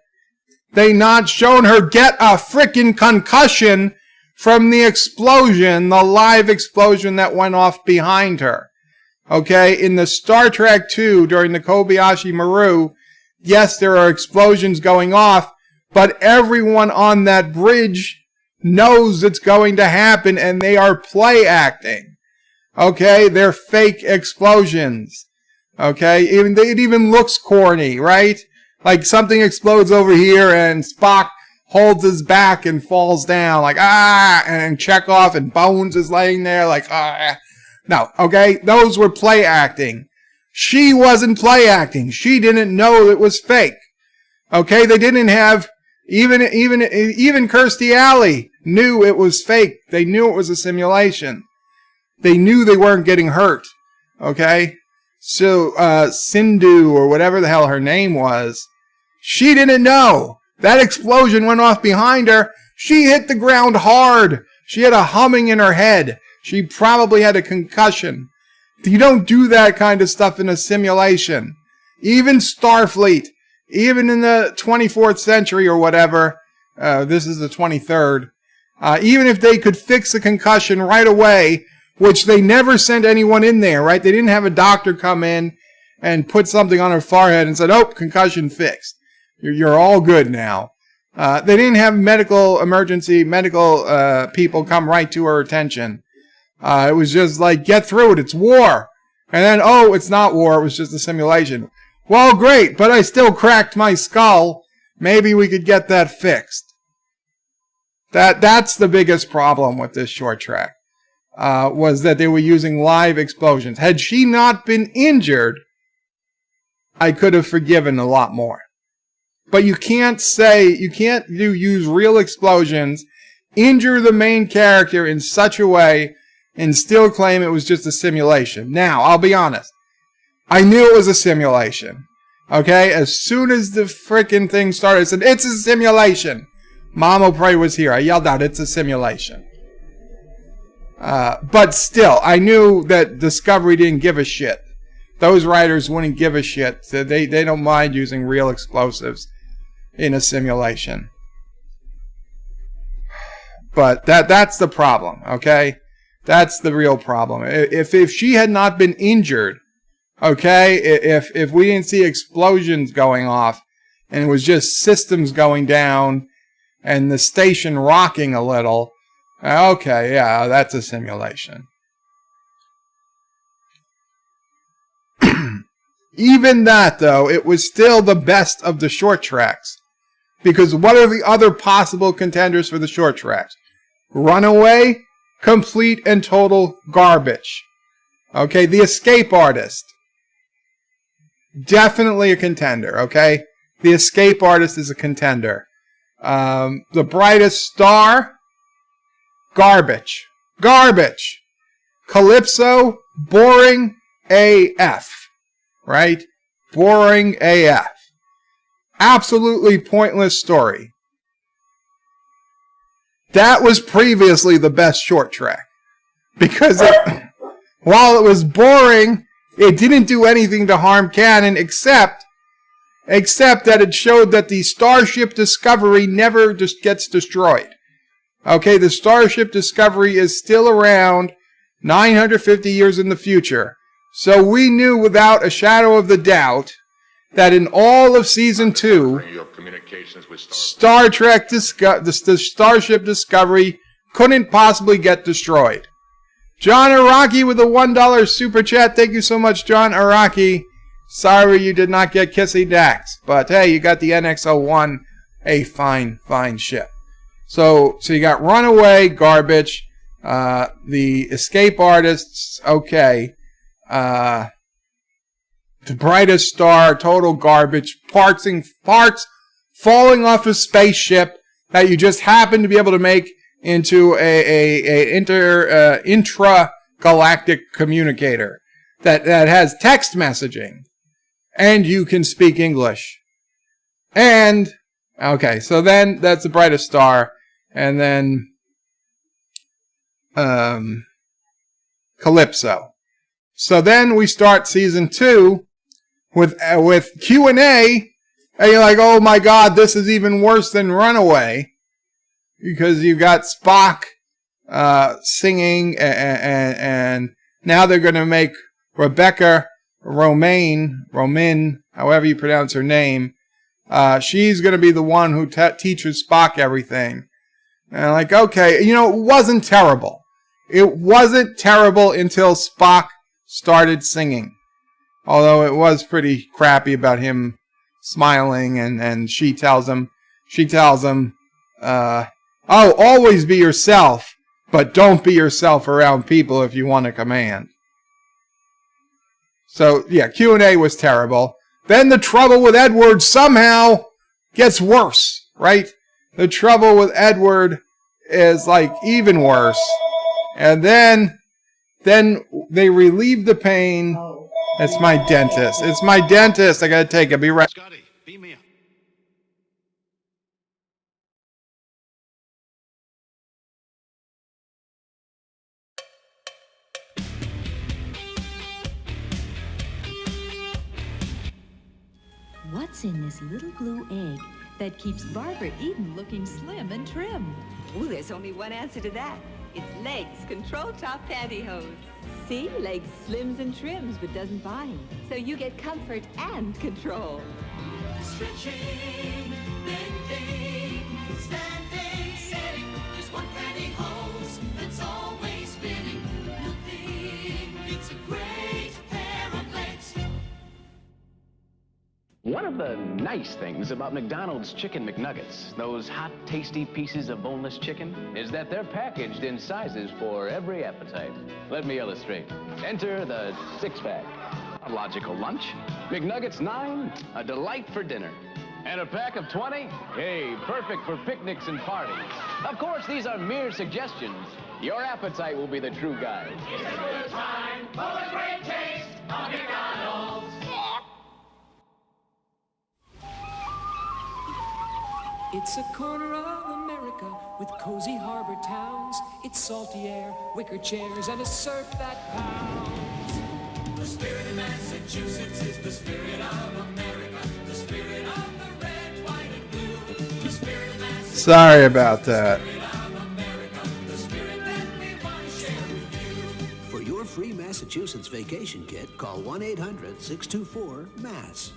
they not shown her get a frickin' concussion from the explosion, the live explosion that went off behind her. Okay, in the Star Trek II, during the Kobayashi Maru, yes, there are explosions going off, but everyone on that bridge knows it's going to happen, and they are play acting. Okay, they're fake explosions. Okay, it even looks corny, right? Like something explodes over here, and Spock holds his back and falls down, like, and Chekhov and Bones is laying there, like, No, okay, those were play acting. She wasn't play acting. She didn't know it was fake. Okay, they didn't have, even Kirstie Alley knew it was fake. They knew it was a simulation. They knew they weren't getting hurt. Okay? So, Sindhu, or whatever the hell her name was, she didn't know. That explosion went off behind her. She hit the ground hard. She had a humming in her head. She probably had a concussion. You don't do that kind of stuff in a simulation. Even Starfleet, even in the 24th century or whatever, this is the 23rd, even if they could fix a concussion right away, which they never sent anyone in there, right? They didn't have a doctor come in and put something on her forehead and said, oh, concussion fixed. You're all good now. They didn't have medical people come right to her attention. It was just like, get through it, it's war. And then, oh, it's not war, it was just a simulation. Well, great, but I still cracked my skull. Maybe we could get that fixed. That's the biggest problem with this short track, was that they were using live explosions. Had she not been injured, I could have forgiven a lot more. But you can't use real explosions, injure the main character in such a way, and still claim it was just a simulation. Now, I'll be honest. I knew it was a simulation. Okay? As soon as the frickin' thing started, I said, it's a simulation. Mama Prey was here. I yelled out, it's a simulation. But still, I knew that Discovery didn't give a shit. Those writers wouldn't give a shit. They don't mind using real explosives in a simulation. But that's the problem, okay? That's the real problem. If she had not been injured, okay, if we didn't see explosions going off, and it was just systems going down, and the station rocking a little, okay, yeah, that's a simulation. Even that, though, it was still the best of the short tracks. Because what are the other possible contenders for the short tracks? Runaway, complete and total garbage. Okay, The Escape Artist. Definitely a contender, okay? The Escape Artist is a contender. The Brightest Star, garbage. Garbage. Calypso, boring AF. Right? Boring AF. Absolutely pointless story. That was previously the best short track. Because while it was boring, it didn't do anything to harm canon except that it showed that the Starship Discovery never just gets destroyed. Okay, the Starship Discovery is still around 950 years in the future. So we knew without a shadow of the doubt that in all of Season 2, Star Trek, the Starship Discovery couldn't possibly get destroyed. John Araki with a $1 super chat. Thank you so much, John Araki. Sorry you did not get Kissy Dax, but hey, you got the NX-01, a fine, fine ship. So you got Runaway, garbage. The Escape Artists, okay. The Brightest Star, total garbage. Parts falling off a spaceship that you just happen to be able to make into a intragalactic communicator that has text messaging, and you can speak English. And okay, so then that's the Brightest Star, and then Calypso. So then we start Season 2 with Q&A, and you're like, oh my God, this is even worse than Runaway, because you got Spock singing, and now they're going to make Rebecca Romain, however you pronounce her name, she's going to be the one who teaches Spock everything. And like, okay, it wasn't terrible. It wasn't terrible until Spock started singing. Although it was pretty crappy about him smiling, and she tells him, oh, always be yourself, but don't be yourself around people if you want a command. So, yeah, Q&A was terrible. Then the trouble with Edward somehow gets worse, right? The trouble with Edward is, like, even worse. And then they relieve the pain. It's my dentist. It's my dentist. I gotta take it. Be right. Scotty, beam me up. What's in this little blue egg that keeps Barbara Eden looking slim and trim? Oh, there's only one answer to that. It's Legs Control Top Pantyhose. See, Legs slims and trims but doesn't bind. So you get comfort and control. Stretching, bending, standing, setting. There's one pantyhose that's always spinning. Nothing beats a great pair of legs. One of the nice things about McDonald's Chicken McNuggets, those hot, tasty pieces of boneless chicken, is that they're packaged in sizes for every appetite. Let me illustrate. Enter the six-pack. A logical lunch. McNuggets 9, a delight for dinner. And a pack of 20, hey, perfect for picnics and parties. Of course, these are mere suggestions. Your appetite will be the true guide. It's a good time for a great taste of McDonald's. It's a corner of America with cozy harbor towns. It's salty air, wicker chairs, and a surf that pounds. The spirit of Massachusetts is the spirit of America. The spirit of the red, white, and blue. The spirit of Massachusetts. Sorry about that. The spirit that we want to share with you. For your free Massachusetts vacation kit, call 1-800-624-MASS.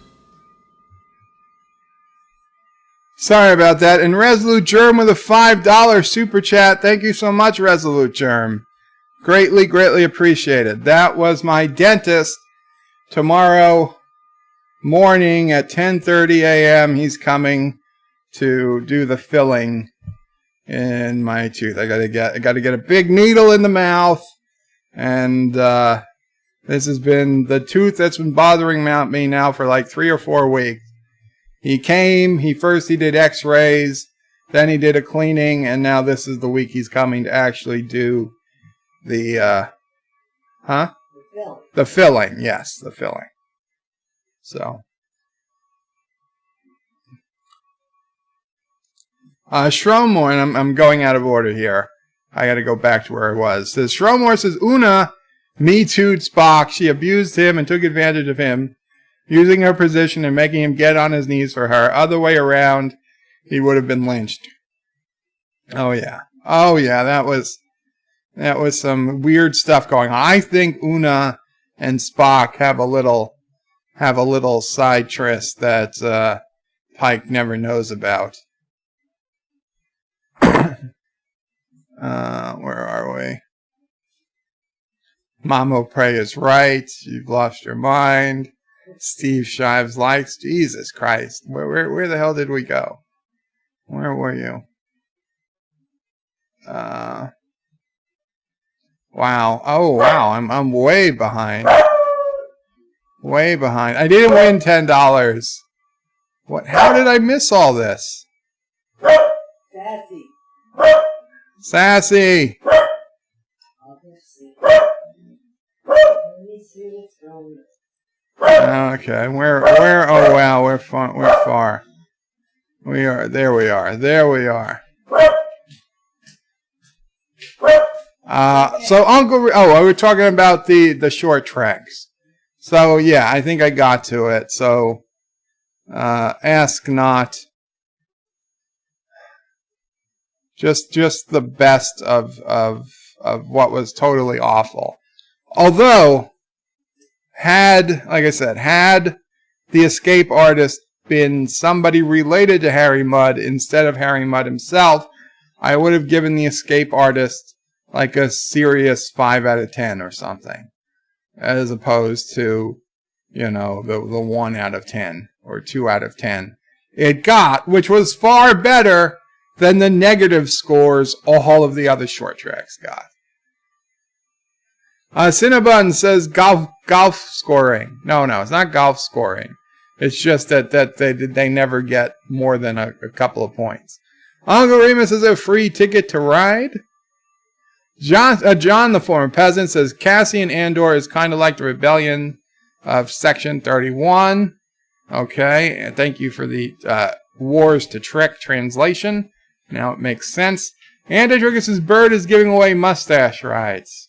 Sorry about that. And Resolute Germ with a $5 super chat. Thank you so much, Resolute Germ. Greatly, greatly appreciated. That was my dentist. Tomorrow morning at 10:30 a.m. he's coming to do the filling in my tooth. I gotta get a big needle in the mouth, and this has been the tooth that's been bothering me now for like 3 or 4 weeks. He came, he did x-rays, then he did a cleaning, and now this is the week he's coming to actually do the, the filling, yes, the filling. So. Shromore, and I'm going out of order here. I gotta go back to where I was. Says, Shromore says, Una Me Too'd Spock. She abused him and took advantage of him, using her position and making him get on his knees for her. Other way around, he would have been lynched. Oh yeah, that That was some weird stuff going on. I think Una and Spock have a little side tryst that Pike never knows about. Where are we? Mamo Prey is right. You've lost your mind. Steve Shives likes. Jesus Christ. Where the hell did we go? Where were you? Wow. Oh, wow. I'm way behind. Way behind. I didn't win $10. What? How did I miss all this? Sassy. Sassy. I'll just see. Let me see what's going on. Okay. Where? Oh, wow. We're far. We are. There we are. There we are. So Uncle. Oh, we were talking about the short tracks. So yeah, I think I got to it. So, ask not. Just the best of what was totally awful. Although, like I said, had the escape artist been somebody related to Harry Mudd instead of Harry Mudd himself, I would have given the escape artist like a serious 5 out of 10 or something, as opposed to, the 1 out of 10 or 2 out of 10 it got, which was far better than the negative scores all of the other short tracks got. Cinnabon says golf scoring. No, it's not golf scoring. It's just that they never get more than a couple of points. Uncle Remus is a free ticket to ride. John, the former peasant, says Cassian Andor is kind of like the rebellion of Section 31. Okay, and thank you for the Wars to Trek translation. Now it makes sense. Antitrickus's bird is giving away mustache rides.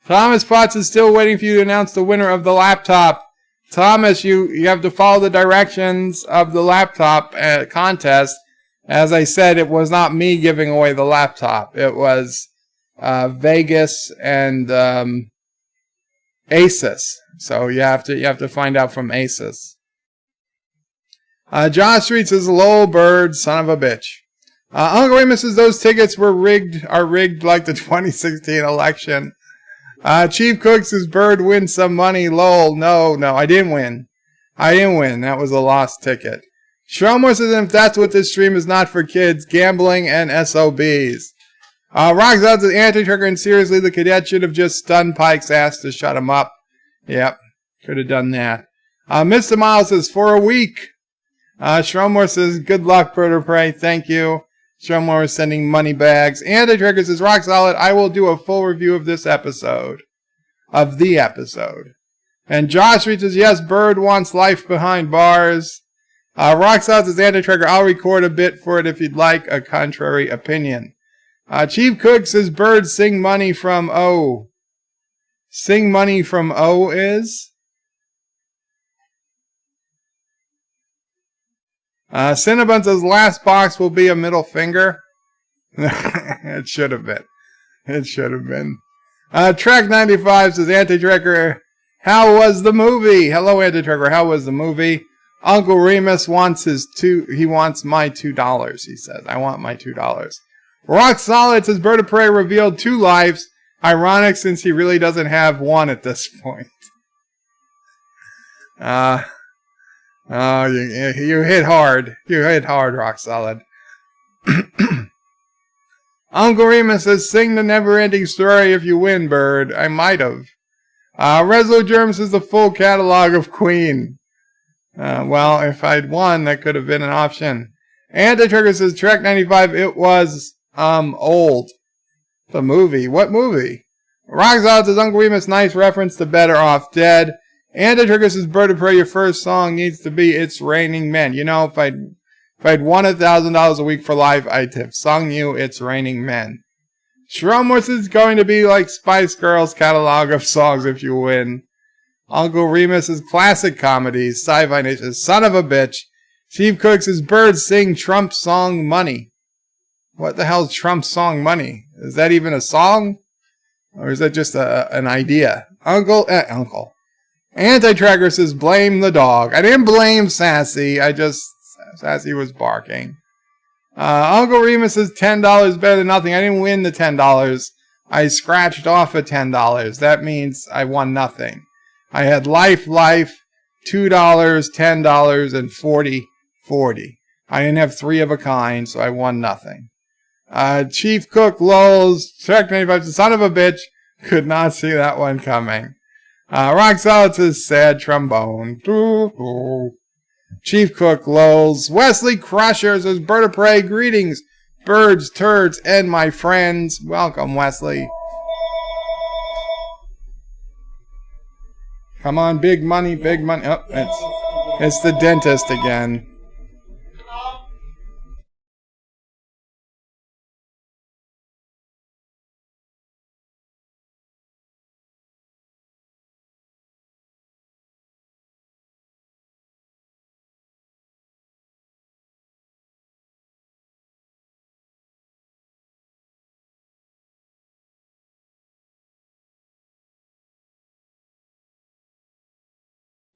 Thomas Potts is still waiting for you to announce the winner of the laptop. Thomas, you have to follow the directions of the laptop contest. As I said, it was not me giving away the laptop. It was Vegas and Asus. So you have to find out from Asus. John Street says, "Lol, bird, son of a bitch." Uncle Remus says those tickets are rigged like the 2016 election. Chief Cook says bird wins some money. Lol, no, I didn't win. That was a lost ticket. Shromor says if that's what this stream is not for kids, gambling and SOBs. Rocks out says anti-trigger and seriously the cadet should have just stunned Pike's ass to shut him up. Yep, could have done that. Mr. Miles says for a week. Shromor says good luck, Bird of Prey, thank you. Shromor is sending money bags. Anti-trigger says rock solid, I will do a full review of this episode. Of the episode. And Josh Reed says yes, Bird wants life behind bars. Rock solid says anti-trigger, I'll record a bit for it if you'd like a contrary opinion. Chief Cook says Bird sing money from O. Sing money from O is? Cinnabon says last box will be a middle finger. It should have been. Track 95 says Anti-Tracker, how was the movie? Hello, Anti-Tracker, how was the movie? Uncle Remus wants he wants my $2, he says. I want my $2. Rock Solid says Bird of Prey revealed 2 lives. Ironic since he really doesn't have one at this point. You hit hard. Rock Solid. Uncle Remus says, sing the never-ending story if you win, Bird. I might have. Reslo Germ says the full catalog of Queen. Well, if I'd won, that could have been an option. Anti-Trigger says, Trek 95, it was, old. The movie. What movie? Rock Solid says, Uncle Remus, nice reference to Better Off Dead. Anti-Trigger says, Bird of Prey, your first song needs to be It's Raining Men. You know, if I'd won $1,000 a week for life, I'd have sung you It's Raining Men. Shromworth is going to be like Spice Girls' catalog of songs if you win. Uncle Remus's classic comedies. Sci-Fi Nation, son of a bitch. Chief Cook says, Birds sing Trump song Money. What the hell is Trump's song Money? Is that even a song? Or is that just an idea? Uncle. Anti-Tracker says blame the dog. I didn't blame Sassy. Sassy was barking. Uncle Remus says $10 better than nothing. I didn't win the $10. I scratched off a $10. That means I won nothing. I had life, $2, $10, and 40. I didn't have 3 of a kind, so I won nothing. Chief Cook lols. Check 95. The son of a bitch. Could not see that one coming. Rock Solid says sad trombone. Chief Cook lols. Wesley Crusher says bird of prey. Greetings, birds, turds, and my friends. Welcome, Wesley. Come on, big money, big money. Oh, it's the dentist again.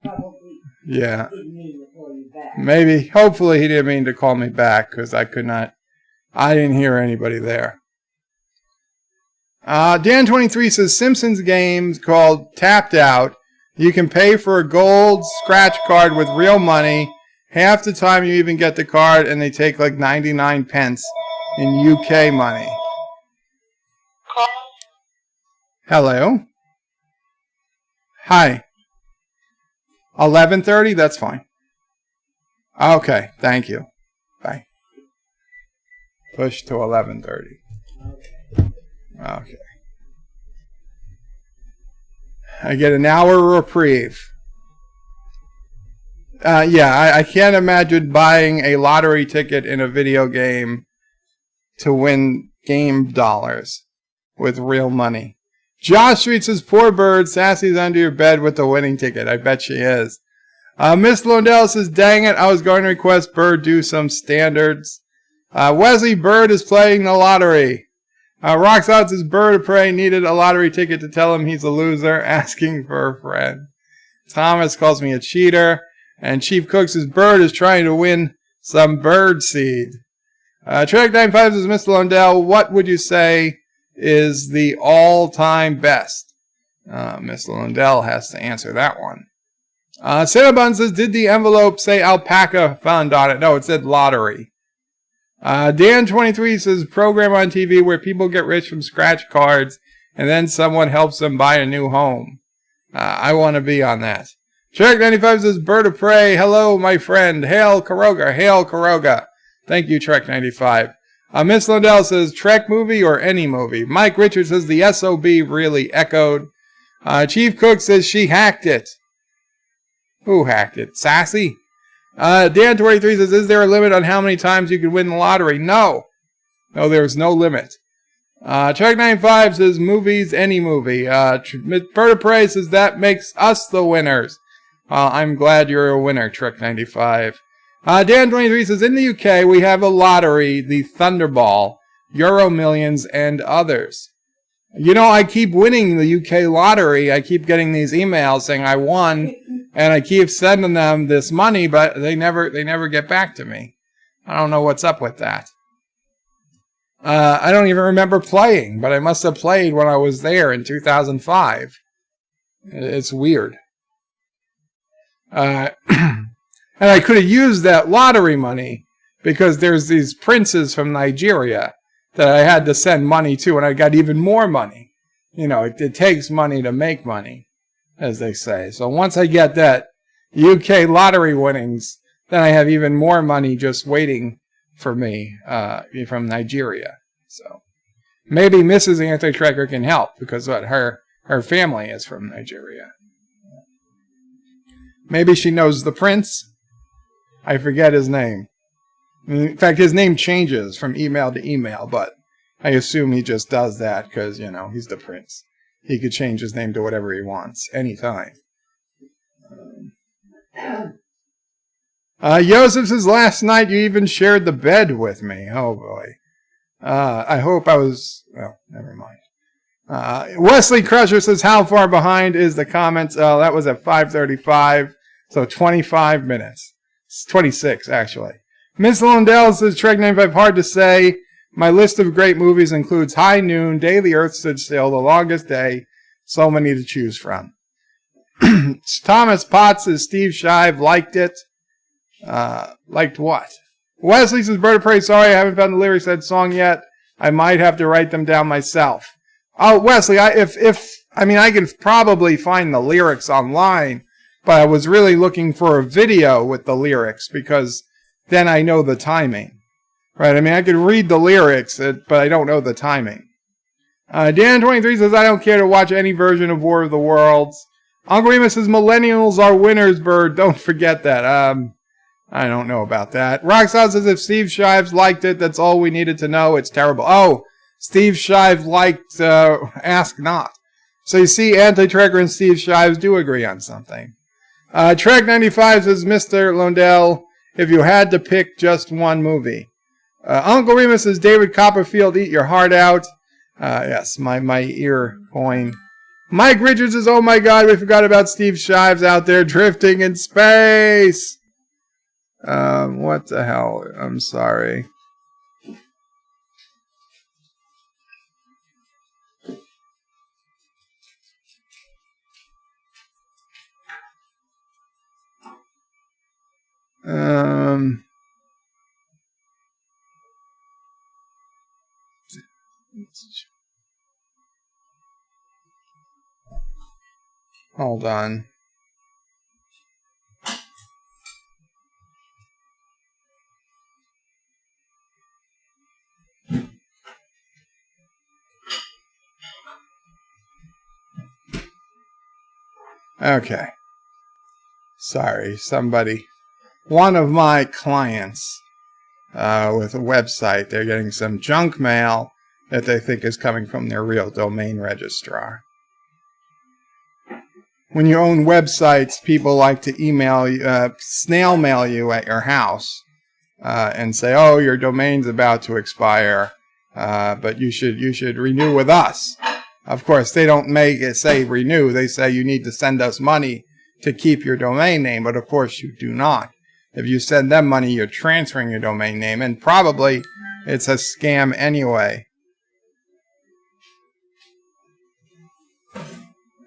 Probably Yeah. didn't mean to call you back. Maybe. Hopefully he didn't mean to call me back because I didn't hear anybody there. Dan23 says Simpsons games called Tapped Out. You can pay for a gold scratch card with real money. Half the time you even get the card and they take like 99 pence in UK money. Hello? Hi. 11:30? That's fine. Okay, thank you. Bye. Push to 11:30. Okay. I get an hour reprieve. I can't imagine buying a lottery ticket in a video game to win game dollars with real money. Josh Street says, poor bird, Sassy's under your bed with the winning ticket. I bet she is. Miss Londell says, dang it, I was going to request Bird do some standards. Wesley, Bird is playing the lottery. Rocks out says, Bird of Prey needed a lottery ticket to tell him he's a loser, asking for a friend. Thomas calls me a cheater. And Chief Cook says, Bird is trying to win some bird seed. Trek95 says, Miss Londell, what would you say is the all-time best? Miss Lundell has to answer that one. Cinnabon says, did the envelope say alpaca fund on it? No, it said lottery. Dan23 says, program on TV where people get rich from scratch cards and then someone helps them buy a new home. I want to be on that. Trek95 says, Bird of Prey, hello, my friend. Hail Karoga, hail Karoga. Thank you, Trek95. Miss Lundell says, Trek movie or any movie? Mike Richards says, the SOB really echoed. Chief Cook says, she hacked it. Who hacked it? Sassy? Dan23 says, is there a limit on how many times you can win the lottery? No. No, there's no limit. Trek95 says, movies, any movie. Bird of Prey says, that makes us the winners. I'm glad you're a winner, Trek95. Dan23 says, in the UK, we have a lottery, the Thunderball, Euro Millions, and others. You know, I keep winning the UK lottery. I keep getting these emails saying I won, and I keep sending them this money, but they never get back to me. I don't know what's up with that. I don't even remember playing, but I must have played when I was there in 2005. It's weird. And I could have used that lottery money because there's these princes from Nigeria that I had to send money to, and I got even more money. You know, it takes money to make money, as they say. So once I get that UK lottery winnings, then I have even more money just waiting for me from Nigeria. So maybe Mrs. Anti-Tracker can help because her family is from Nigeria. Maybe she knows the prince. I forget his name. In fact, his name changes from email to email, but I assume he just does that because, you know, he's the prince. He could change his name to whatever he wants, anytime. Joseph says, last night you even shared the bed with me. Oh, boy. I hope I was... Well, never mind. Wesley Crusher says, how far behind is the comments? That was at 5:35, so 25 minutes. It's 26, actually. Miss Lundell says, Trek 95, hard to say. My list of great movies includes High Noon, Day the Earth Stood Still, The Longest Day. So many to choose from. Thomas Potts says, Steve Shive liked it. Liked what? Wesley says, Bird of Prey, sorry I haven't found the lyrics to that song yet. I might have to write them down myself. Oh, Wesley, I can probably find the lyrics online, but I was really looking for a video with the lyrics because then I know the timing. Right? I mean, I could read the lyrics, but I don't know the timing. Dan23 says, I don't care to watch any version of War of the Worlds. Uncle Remus says, millennials are winners, Bird. Don't forget that. I don't know about that. Roxanne says, if Steve Shives liked it, that's all we needed to know. It's terrible. Oh, Steve Shives liked Ask Not. So you see, Anti-Trekker and Steve Shives do agree on something. Trek 95 says, Mr. Lundell, if you had to pick just one movie. Uncle Remus says, David Copperfield, eat your heart out. Yes, my ear coin. Mike Richards says, oh my God, we forgot about Steve Shives out there drifting in space. What the hell? I'm sorry. Hold on. Okay. Sorry, somebody. One of my clients with a website, they're getting some junk mail that they think is coming from their real domain registrar. When you own websites, people like to email you, snail mail you at your house and say, oh, your domain's about to expire, but you should renew with us. Of course, they don't make it say renew. They say you need to send us money to keep your domain name, but of course you do not. If you send them money, you're transferring your domain name, and probably it's a scam anyway.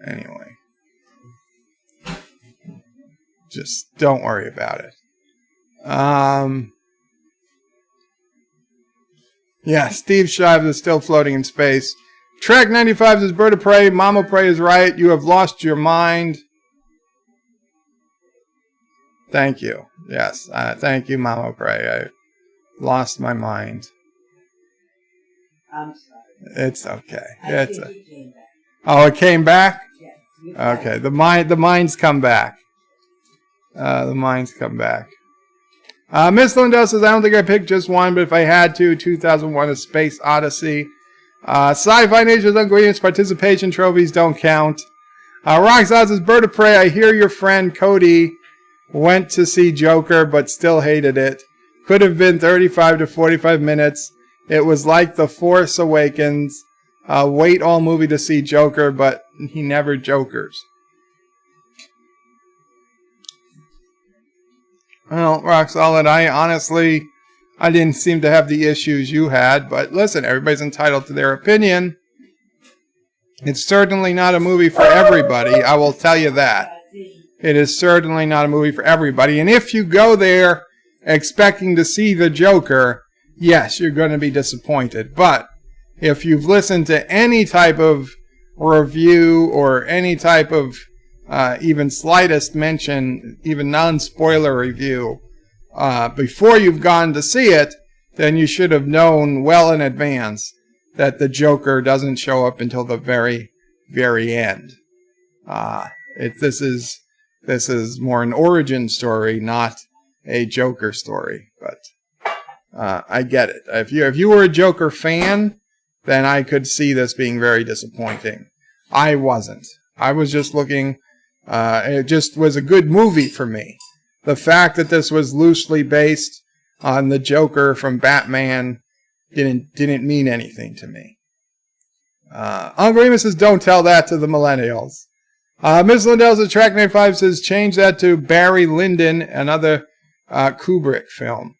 Anyway. Just don't worry about it. Yeah, Steve Shives is still floating in space. Trek 95 says, Bird of Prey, Mama Prey is right. You have lost your mind. Thank you. Yes, thank you, Mama Prey. I lost my mind. I'm sorry. It's okay. I think it came back. Oh, it came back? Yes. Okay, the minds come back. The minds come back. Miss Lindell says, I don't think I picked just one, but if I had to, 2001 A Space Odyssey. Sci-Fi Nation's Ingredients participation trophies don't count. Roxanne says, Bird of Prey, I hear your friend Cody went to see Joker, but still hated it. Could have been 35 to 45 minutes. It was like The Force Awakens. Wait all movie to see Joker, but he never jokers. Well, Rock Solid, I didn't seem to have the issues you had, but listen, everybody's entitled to their opinion. It's certainly not a movie for everybody, I will tell you that. It is certainly not a movie for everybody, and if you go there expecting to see the Joker, yes, you're going to be disappointed. But if you've listened to any type of review or any type of even slightest mention, even non-spoiler review, before you've gone to see it, then you should have known well in advance that the Joker doesn't show up until the very, very end. This is more an origin story, not a Joker story. But I get it. If you were a Joker fan, then I could see this being very disappointing. I wasn't. I was just looking. It just was a good movie for me. The fact that this was loosely based on the Joker from Batman didn't mean anything to me. Uncle Remus says, don't tell that to the millennials. Miss Lindell says, Track 95 says, change that to Barry Lyndon, another Kubrick film.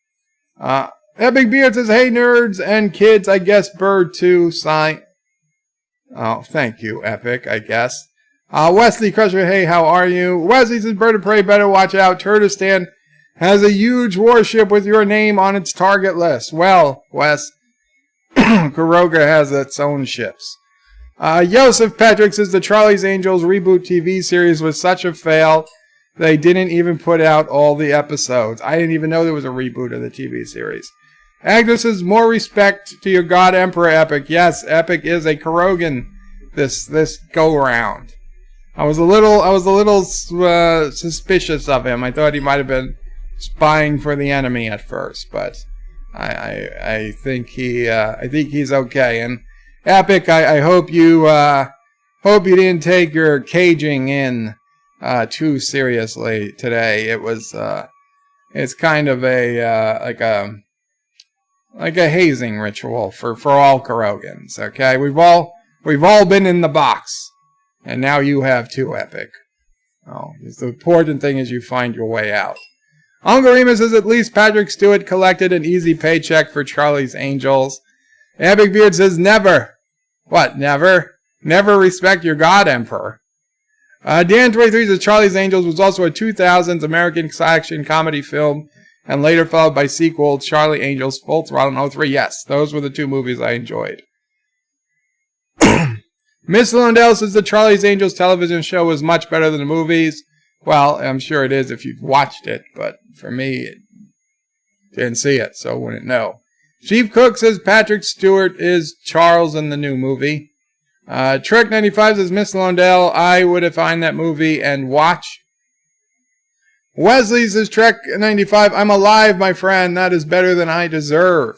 Epic Beard says, hey nerds and kids, I guess Bird too, sigh. Oh, thank you, Epic, I guess. Wesley Crusher, hey, how are you? Wesley says, Bird of Prey, better watch out. Turtistan has a huge warship with your name on its target list. Well, Wes, Kuroga has its own ships. Joseph Patrick says, the Charlie's Angels reboot TV series was such a fail, they didn't even put out all the episodes. I didn't even know there was a reboot of the TV series. Agnes says, more respect to your God Emperor Epic. Yes, Epic is a Kurogan this go round. I was a little suspicious of him. I thought he might have been spying for the enemy at first, but I think he's okay. And Epic, I hope you didn't take your caging in too seriously today. It was it's kind of a like a hazing ritual for all Kurogans. Okay, we've all been in the box, and now you have too, Epic. Oh, the important thing is you find your way out. Uncle Remus says, at least Patrick Stewart collected an easy paycheck for Charlie's Angels. Epic Beard says, never. What, never? Never respect your God Emperor. Dan23 says, Charlie's Angels was also a 2000s American action comedy film, and later followed by sequel, Charlie Angels, Full Throttle, and 03. Yes, those were the two movies I enjoyed. Miss Lundell says the Charlie's Angels television show was much better than the movies. Well, I'm sure it is if you've watched it, but for me, didn't see it, so wouldn't know. Chief Cook says Patrick Stewart is Charles in the new movie. Trek 95 says, Miss Lundell, I would find that movie and watch. Wesley says, Trek 95, I'm alive, my friend. That is better than I deserve.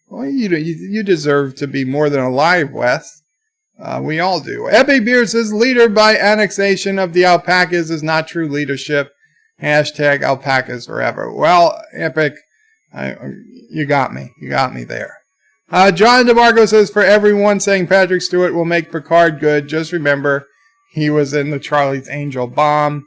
Well, you deserve to be more than alive, Wes. We all do. Epic Beard says, leader by annexation of the alpacas is not true leadership. Hashtag alpacas forever. Well, Epic, you got me. You got me there. John DeMarco says, for everyone saying Patrick Stewart will make Picard good, just remember he was in the Charlie's Angel bomb.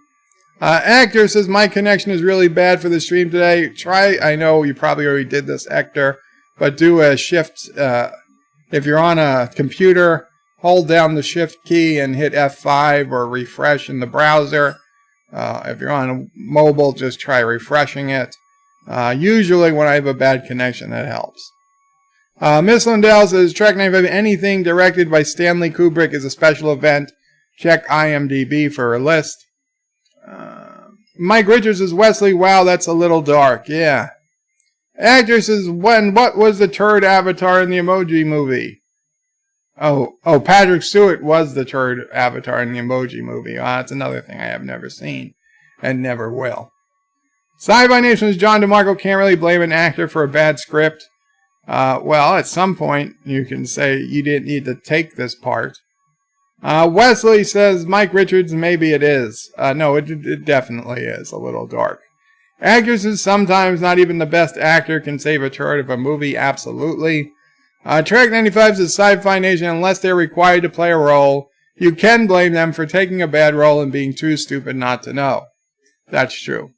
Actor says, my connection is really bad for the stream today. I know you probably already did this, Actor, but do a shift. If you're on a computer, hold down the shift key and hit F5 or refresh in the browser. If you're on a mobile, just try refreshing it. Usually when I have a bad connection, that helps. Miss Lundell says, Trek 95, anything directed by Stanley Kubrick is a special event. Check IMDb for a list. Mike Richards says, Wesley, wow, that's a little dark. Yeah. Actor says, what was the turd avatar in the Emoji Movie? Oh, Patrick Stewart was the turd avatar in the Emoji Movie. That's another thing I have never seen and never will. Sci-Fi Nation's John DeMarco can't really blame an actor for a bad script. Well, at some point, you can say you didn't need to take this part. Wesley says, Mike Richards, maybe it is. No, it definitely is a little dark. Actors is sometimes not even the best actor can save a turd of a movie, absolutely. Trek 95 says, Sci-Fi Nation, unless they're required to play a role, you can blame them for taking a bad role and being too stupid not to know. That's true.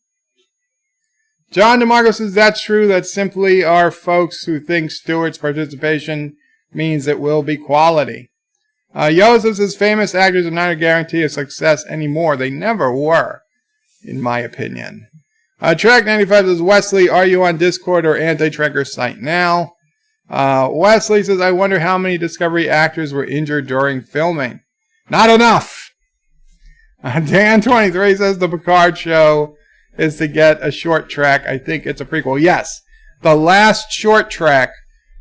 John DeMarco says, that's true. That simply are folks who think Stewart's participation means it will be quality. Joseph says, famous actors are not a guarantee of success anymore. They never were, in my opinion. Trek 95 says, Wesley, are you on Discord or Anti-Trekker site now? Wesley says, I wonder how many Discovery actors were injured during filming. Not enough! Dan23 says, the Picard show is to get a short track. I think it's a prequel. Yes, the last short track,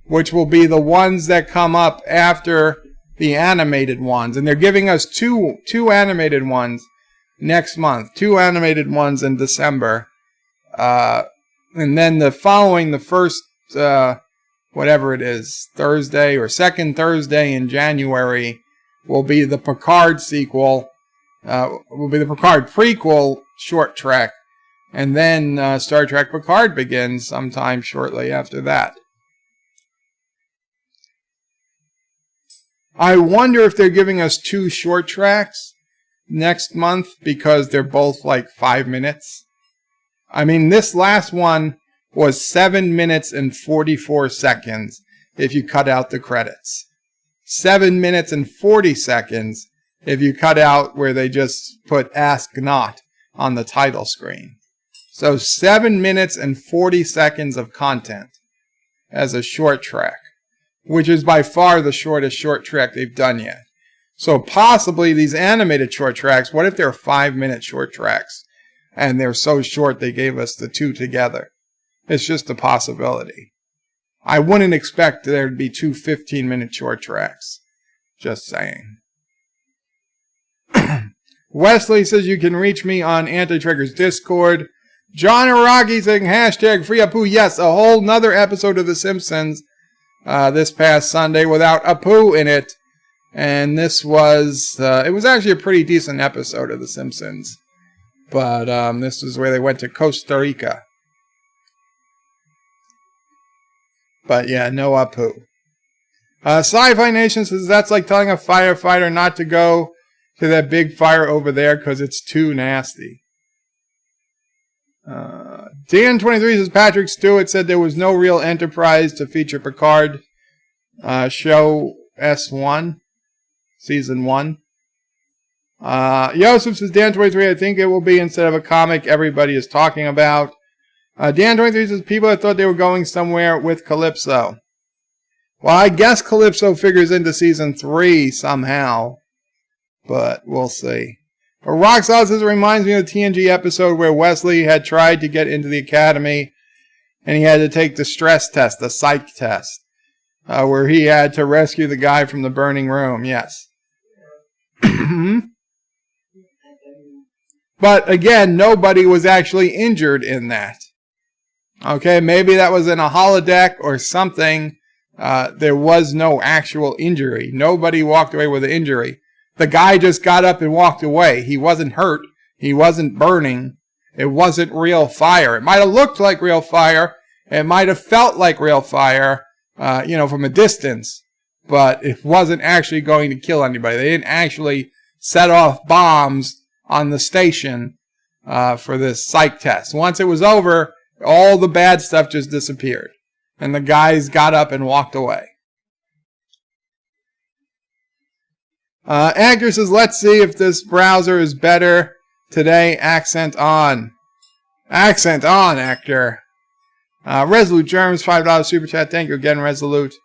which will be the ones that come up after the animated ones. And they're giving us two animated ones next month. 2 animated ones in December. And then the first, whatever it is, Thursday or second Thursday in January will be the Picard sequel. Will be the Picard prequel short track. And then Star Trek Picard begins sometime shortly after that. I wonder if they're giving us 2 short tracks next month because they're both like 5 minutes. I mean, this last one was 7 minutes and 44 seconds if you cut out the credits. 7 minutes and 40 seconds if you cut out where they just put Ask Not on the title screen. So 7 minutes and 40 seconds of content as a short track, which is by far the shortest short track they've done yet. So possibly these animated short tracks, what if they're 5-minute short tracks and they're so short they gave us the 2 together? It's just a possibility. I wouldn't expect there to be 2 15-minute short tracks. Just saying. Wesley says you can reach me on Anti-Trigger's Discord. John Araki saying hashtag free Apu. Yes, a whole nother episode of The Simpsons this past Sunday without Apu in it. And this was, it was actually a pretty decent episode of The Simpsons. But this is where they went to Costa Rica. But yeah, no Apu. Sci-Fi Nation says that's like telling a firefighter not to go to that big fire over there because it's too nasty. Dan23 says Patrick Stewart said there was no real enterprise to feature Picard show S1, season 1. Yosef says Dan23, I think it will be instead of a comic everybody is talking about. Dan23 says people that thought they were going somewhere with Calypso. Well, I guess Calypso figures into season 3 somehow, but we'll see. But Rock Solid says it reminds me of the TNG episode where Wesley had tried to get into the academy and he had to take the stress test, the psych test, where he had to rescue the guy from the burning room. Yes. But again, nobody was actually injured in that. Okay, maybe that was in a holodeck or something. There was no actual injury. Nobody walked away with an injury. The guy just got up and walked away. He wasn't hurt. He wasn't burning. It wasn't real fire. It might have looked like real fire. It might have felt like real fire, from a distance. But it wasn't actually going to kill anybody. They didn't actually set off bombs on the station for this psych test. Once it was over, all the bad stuff just disappeared. And the guys got up and walked away. Actor says, let's see if this browser is better today. Accent on. Accent on, Actor. Resolute Germs, $5 super chat. Thank you again, Resolute.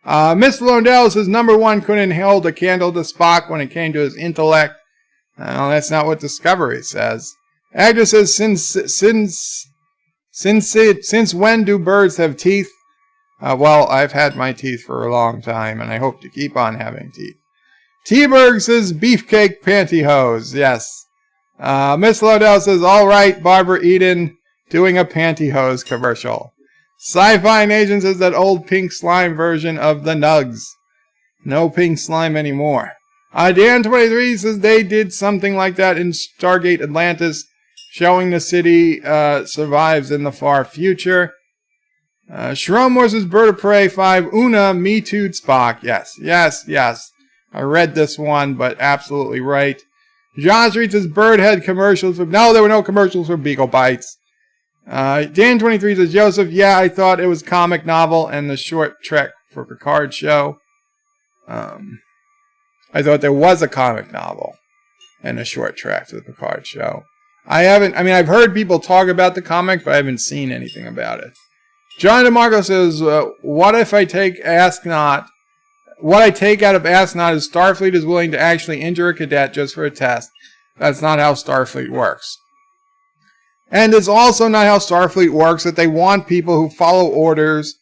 Miss Londell says, number 1 couldn't hold a candle to Spock when it came to his intellect. No, that's not what Discovery says. Actor says, since when do birds have teeth? Well, I've had my teeth for a long time, and I hope to keep on having teeth. T-Berg says, beefcake pantyhose. Yes. Miss Lodell says, all right, Barbara Eden doing a pantyhose commercial. Sci-Fi Nation says that old pink slime version of the Nugs. No pink slime anymore. Dan23 says they did something like that in Stargate Atlantis, showing the city survives in the far future. Shromore says, Bird of Prey 5, Una, Me Too, Spock. Yes. I read this one, but absolutely right. John Street says, Bird had commercials. No, there were no commercials for Beagle Bites. Dan23 says, Joseph, yeah, I thought it was comic novel and the short trek for Picard show. I thought there was a comic novel and a short trek for the Picard show. I've heard people talk about the comic, but I haven't seen anything about it. John DeMarco says, what if I take Ask Not? What I take out of Ask Not is Starfleet is willing to actually injure a cadet just for a test. That's not how Starfleet works. And it's also not how Starfleet works that they want people who follow orders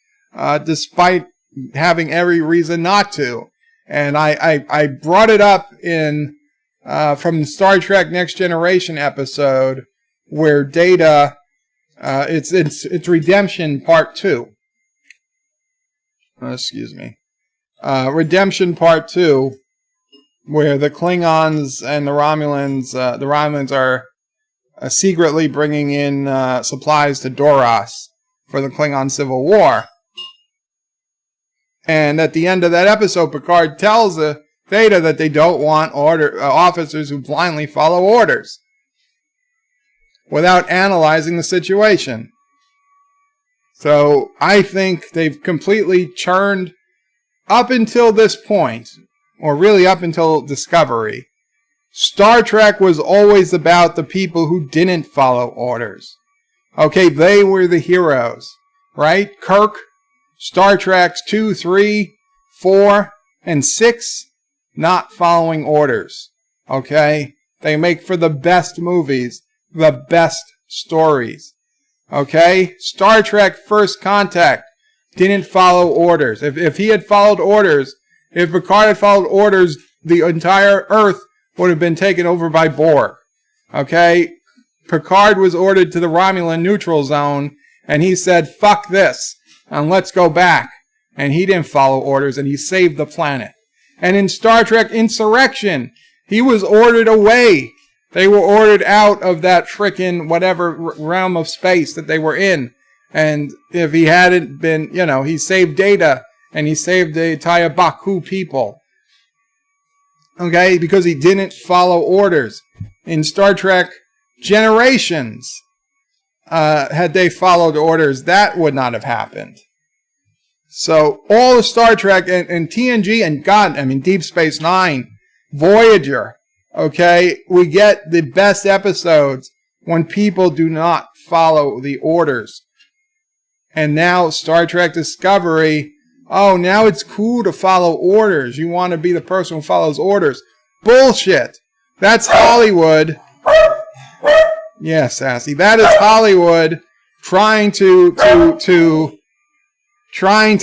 despite having every reason not to. And I brought it up in from the Star Trek Next Generation episode where Data, it's Redemption Part 2. Excuse me. Redemption Part 2, where the Klingons and the Romulans are secretly bringing in supplies to Doros for the Klingon Civil War. And at the end of that episode, Picard tells Theta that they don't want officers who blindly follow orders without analyzing the situation. So I think they've completely churned up until this point, or really up until Discovery. Star Trek was always about the people who didn't follow orders. Okay, they were the heroes, right? Kirk, Star Treks 2, 3, 4, and 6, not following orders. Okay? They make for the best movies, the best stories. Okay? Star Trek First Contact didn't follow orders. If he had followed orders, if Picard had followed orders, the entire Earth would have been taken over by Borg. Okay? Picard was ordered to the Romulan neutral zone, and he said, fuck this, and let's go back. And he didn't follow orders, and he saved the planet. And in Star Trek Insurrection, he was ordered away. They were ordered out of that frickin' whatever realm of space that they were in. And if he hadn't been, he saved Data, and he saved the entire Baku people. Okay, because he didn't follow orders. In Star Trek Generations, had they followed orders, that would not have happened. So all the Star Trek and TNG and Deep Space Nine, Voyager, okay, we get the best episodes when people do not follow the orders. And now Star Trek Discovery, oh, now it's cool to follow orders. You want to be the person who follows orders. Bullshit. That's Hollywood. Yeah, Sassy. That is Hollywood trying to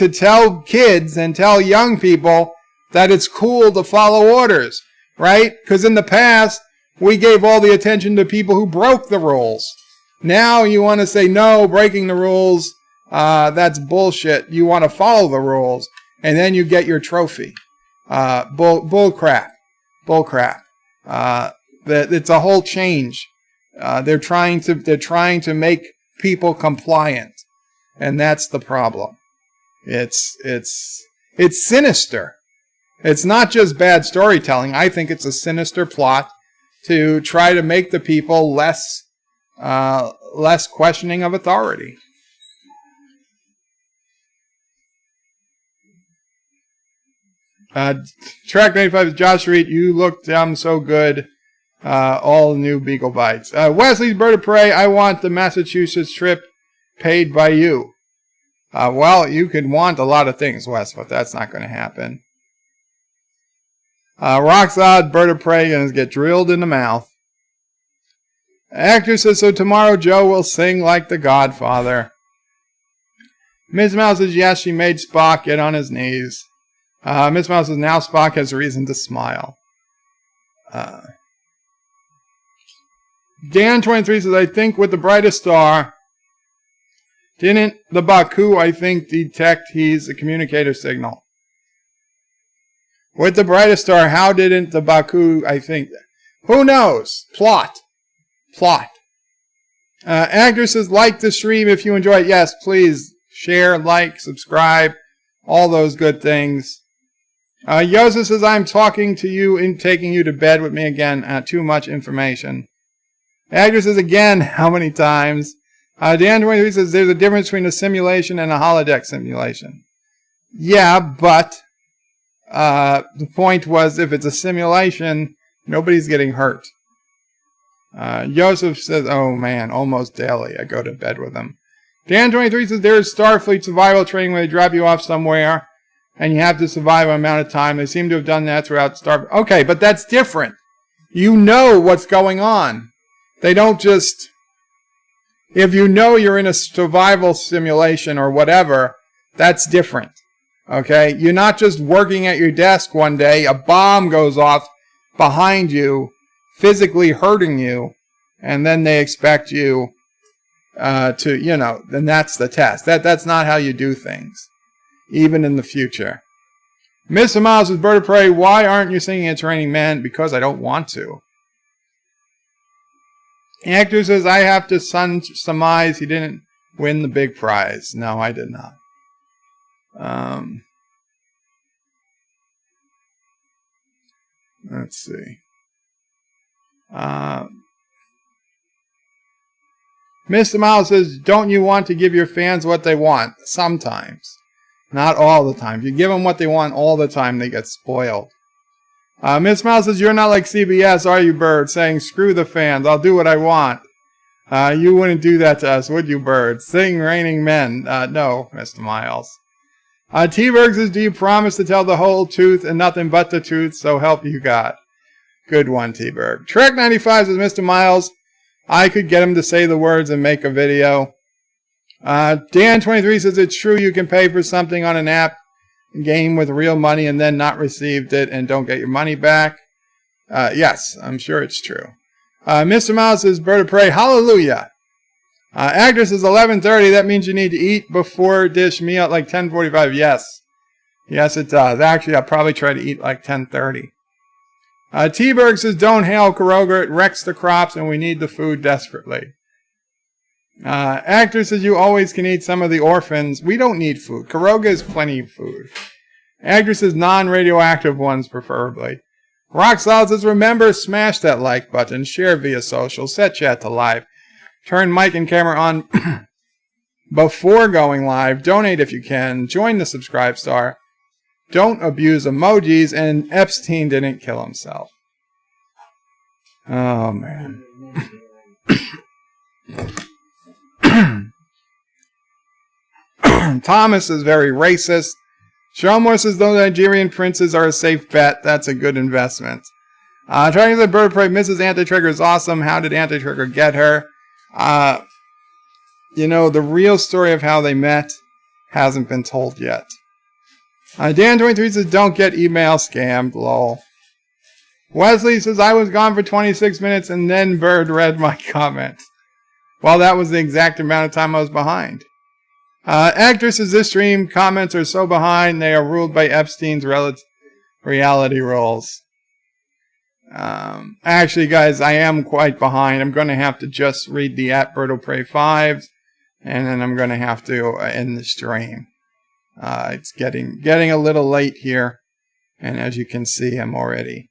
tell kids and tell young people that it's cool to follow orders, right? Because in the past, we gave all the attention to people who broke the rules. Now you want to say, no, breaking the rules, that's bullshit. You want to follow the rules, and then you get your trophy. Bull crap. It's a whole change. They're trying to make people compliant, and that's the problem. It's sinister. It's not just bad storytelling. I think it's a sinister plot to try to make the people less questioning of authority. Track 95 is Josh Reed. You look so good. All new Beagle Bites. Wesley's Bird of Prey. I want the Massachusetts trip paid by you. Well, you could want a lot of things, Wes, but that's not going to happen. Roxod, Bird of Prey, going to get drilled in the mouth. Actor says, so tomorrow Joe will sing like the Godfather. Miss Mouse says, yes, she made Spock get on his knees. Miss Mouse says, now Spock has reason to smile. Dan23 says, I think with the brightest star, didn't the Baku, I think, detect he's a communicator signal? With the brightest star, how didn't the Baku, I think? Who knows? Plot. Actor says, like the stream if you enjoy it. Yes, please share, like, subscribe, all those good things. Joseph says, I'm talking to you and taking you to bed with me again. Too much information. Actor says, again, how many times? Dan23 says, there's a difference between a simulation and a holodeck simulation. Yeah, but the point was, if it's a simulation, nobody's getting hurt. Joseph says, oh man, almost daily I go to bed with him. Dan23 says, there's Starfleet survival training where they drop you off somewhere and you have to survive an amount of time. They seem to have done that throughout Starfleet. Okay, but that's different. You know what's going on. They don't just... If you know you're in a survival simulation or whatever, that's different. Okay? You're not just working at your desk one day, a bomb goes off behind you, physically hurting you, and then they expect you then that's the test. That's not how you do things, even in the future. Mr. Miles' Bird of Prey, why aren't you singing It's Raining Men? Because I don't want to. Actor says, I have to surmise he didn't win the big prize. No, I did not. Let's see. Mr. Miles says, don't you want to give your fans what they want? Sometimes. Not all the time. If you give them what they want all the time, they get spoiled. Miss Miles says, you're not like CBS, are you, Bird? Saying, screw the fans, I'll do what I want. You wouldn't do that to us, would you, Bird? Sing Raining Men. No, Mr. Miles. T-Berg says, do you promise to tell the whole truth and nothing but the truth, so help you God? Good one, T-Berg. Trek95 says, Mr. Miles, I could get him to say the words and make a video. Dan23 says, it's true you can pay for something on an app game with real money and then not received it and don't get your money back. Yes, I'm sure it's true. Mr. Miles says, Bird of Prey, hallelujah. Actress is 11:30. That means you need to eat before dish meal at like 10:45. Yes. Yes, it does. Actually, I'll probably try to eat like 10:30. T-Berg says, don't hail Kuroga. It wrecks the crops and we need the food desperately. Actor says, you always can eat some of the orphans. We don't need food. Kuroga is plenty of food. Actor says, non-radioactive ones preferably. Rock Solid says, remember, smash that like button, share via social, set chat to live, turn mic and camera on before going live, donate if you can, join the subscribe star, don't abuse emojis, and Epstein didn't kill himself. Oh, man. Thomas is very racist. Shelmore says, those Nigerian princes are a safe bet. That's a good investment. Trying to Bird of Prey, Mrs. Anti-Trigger is awesome. How did Anti-Trigger get her? You know, the real story of how they met hasn't been told yet. Dan23 says, don't get email scammed, lol. Wesley says, I was gone for 26 minutes and then Bird read my comment. Well, that was the exact amount of time I was behind. Actress says, this stream comments are so behind, they are ruled by Epstein's reality rules. Actually, guys, I am quite behind. I'm going to have to just read the Bird of Prey 5s, and then I'm going to have to end the stream. It's getting a little late here, and as you can see, I'm already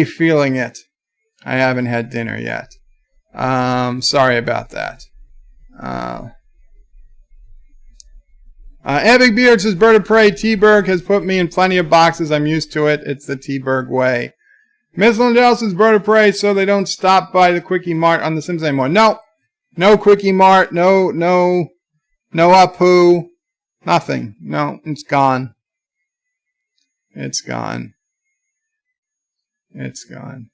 feeling it. I haven't had dinner yet. Sorry about that. Epic Beard says, Bird of Prey, T-Berg has put me in plenty of boxes. I'm used to it. It's the T-Berg way. Miss Lindell says, Bird of Prey, so they don't stop by the Quickie Mart on The Simpsons anymore. No. No Quickie Mart. No Apu. Nothing. No, it's gone. It's gone. It's gone.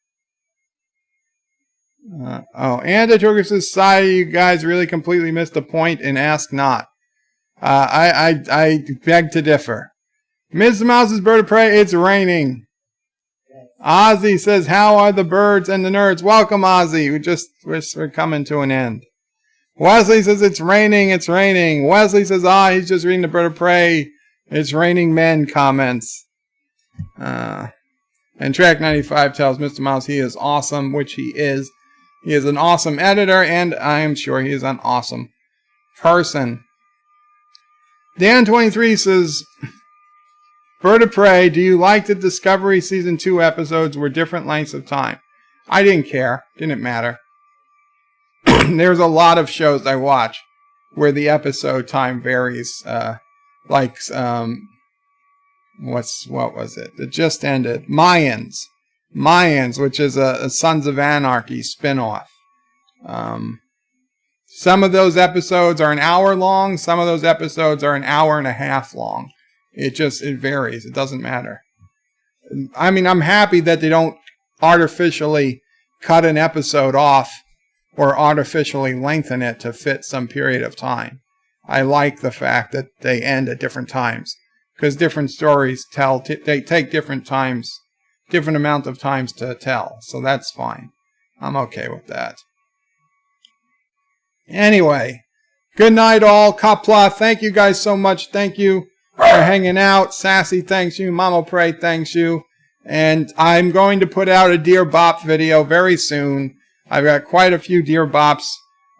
And the Joker says, sorry, you guys really completely missed the point and ask not. I beg to differ. Ms. Mouse's Bird of Prey, it's raining. Ozzy says, how are the birds and the nerds? Welcome, Ozzy. We're coming to an end. Wesley says, it's raining, it's raining. Wesley says, he's just reading the Bird of Prey. It's raining men comments. And Track 95 tells Mr. Mouse he is awesome, which he is. He is an awesome editor, and I am sure he is an awesome person. Dan23 says, Bird of Prey, do you like the Discovery Season 2 episodes were different lengths of time? I didn't care. Didn't matter. There's a lot of shows I watch where the episode time varies. What was it? It just ended. Mayans, which is a Sons of Anarchy spinoff. Some of those episodes are an hour long. Some of those episodes are an hour and a half long. It varies. It doesn't matter. I mean, I'm happy that they don't artificially cut an episode off or artificially lengthen it to fit some period of time. I like the fact that they end at different times because different stories they take different times, different amount of times to tell. So that's fine. I'm okay with that. Anyway, good night all. Qapla, thank you guys so much. Thank you for hanging out. Sassy, thanks you. Mama Pray, thanks you. And I'm going to put out a Dear Bop video very soon. I've got quite a few Dear Bops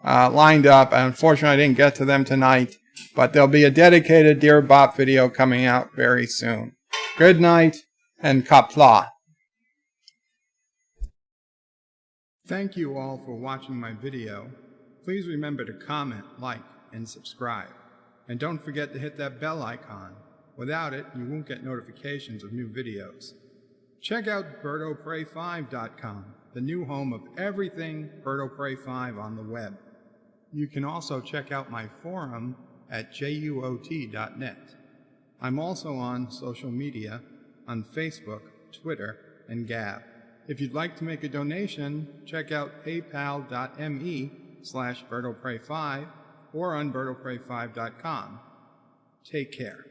lined up. Unfortunately, I didn't get to them tonight. But there'll be a dedicated Dear Bop video coming out very soon. Good night and Qapla. Thank you all for watching my video. Please remember to comment, like, and subscribe. And don't forget to hit that bell icon. Without it, you won't get notifications of new videos. Check out BirdoPrey5.com, the new home of everything Birdo Prey 5 on the web. You can also check out my forum at juot.net. I'm also on social media on Facebook, Twitter, and Gab. If you'd like to make a donation, check out paypal.me/BirdoPrey5 or on BirdoPrey5.com. Take care.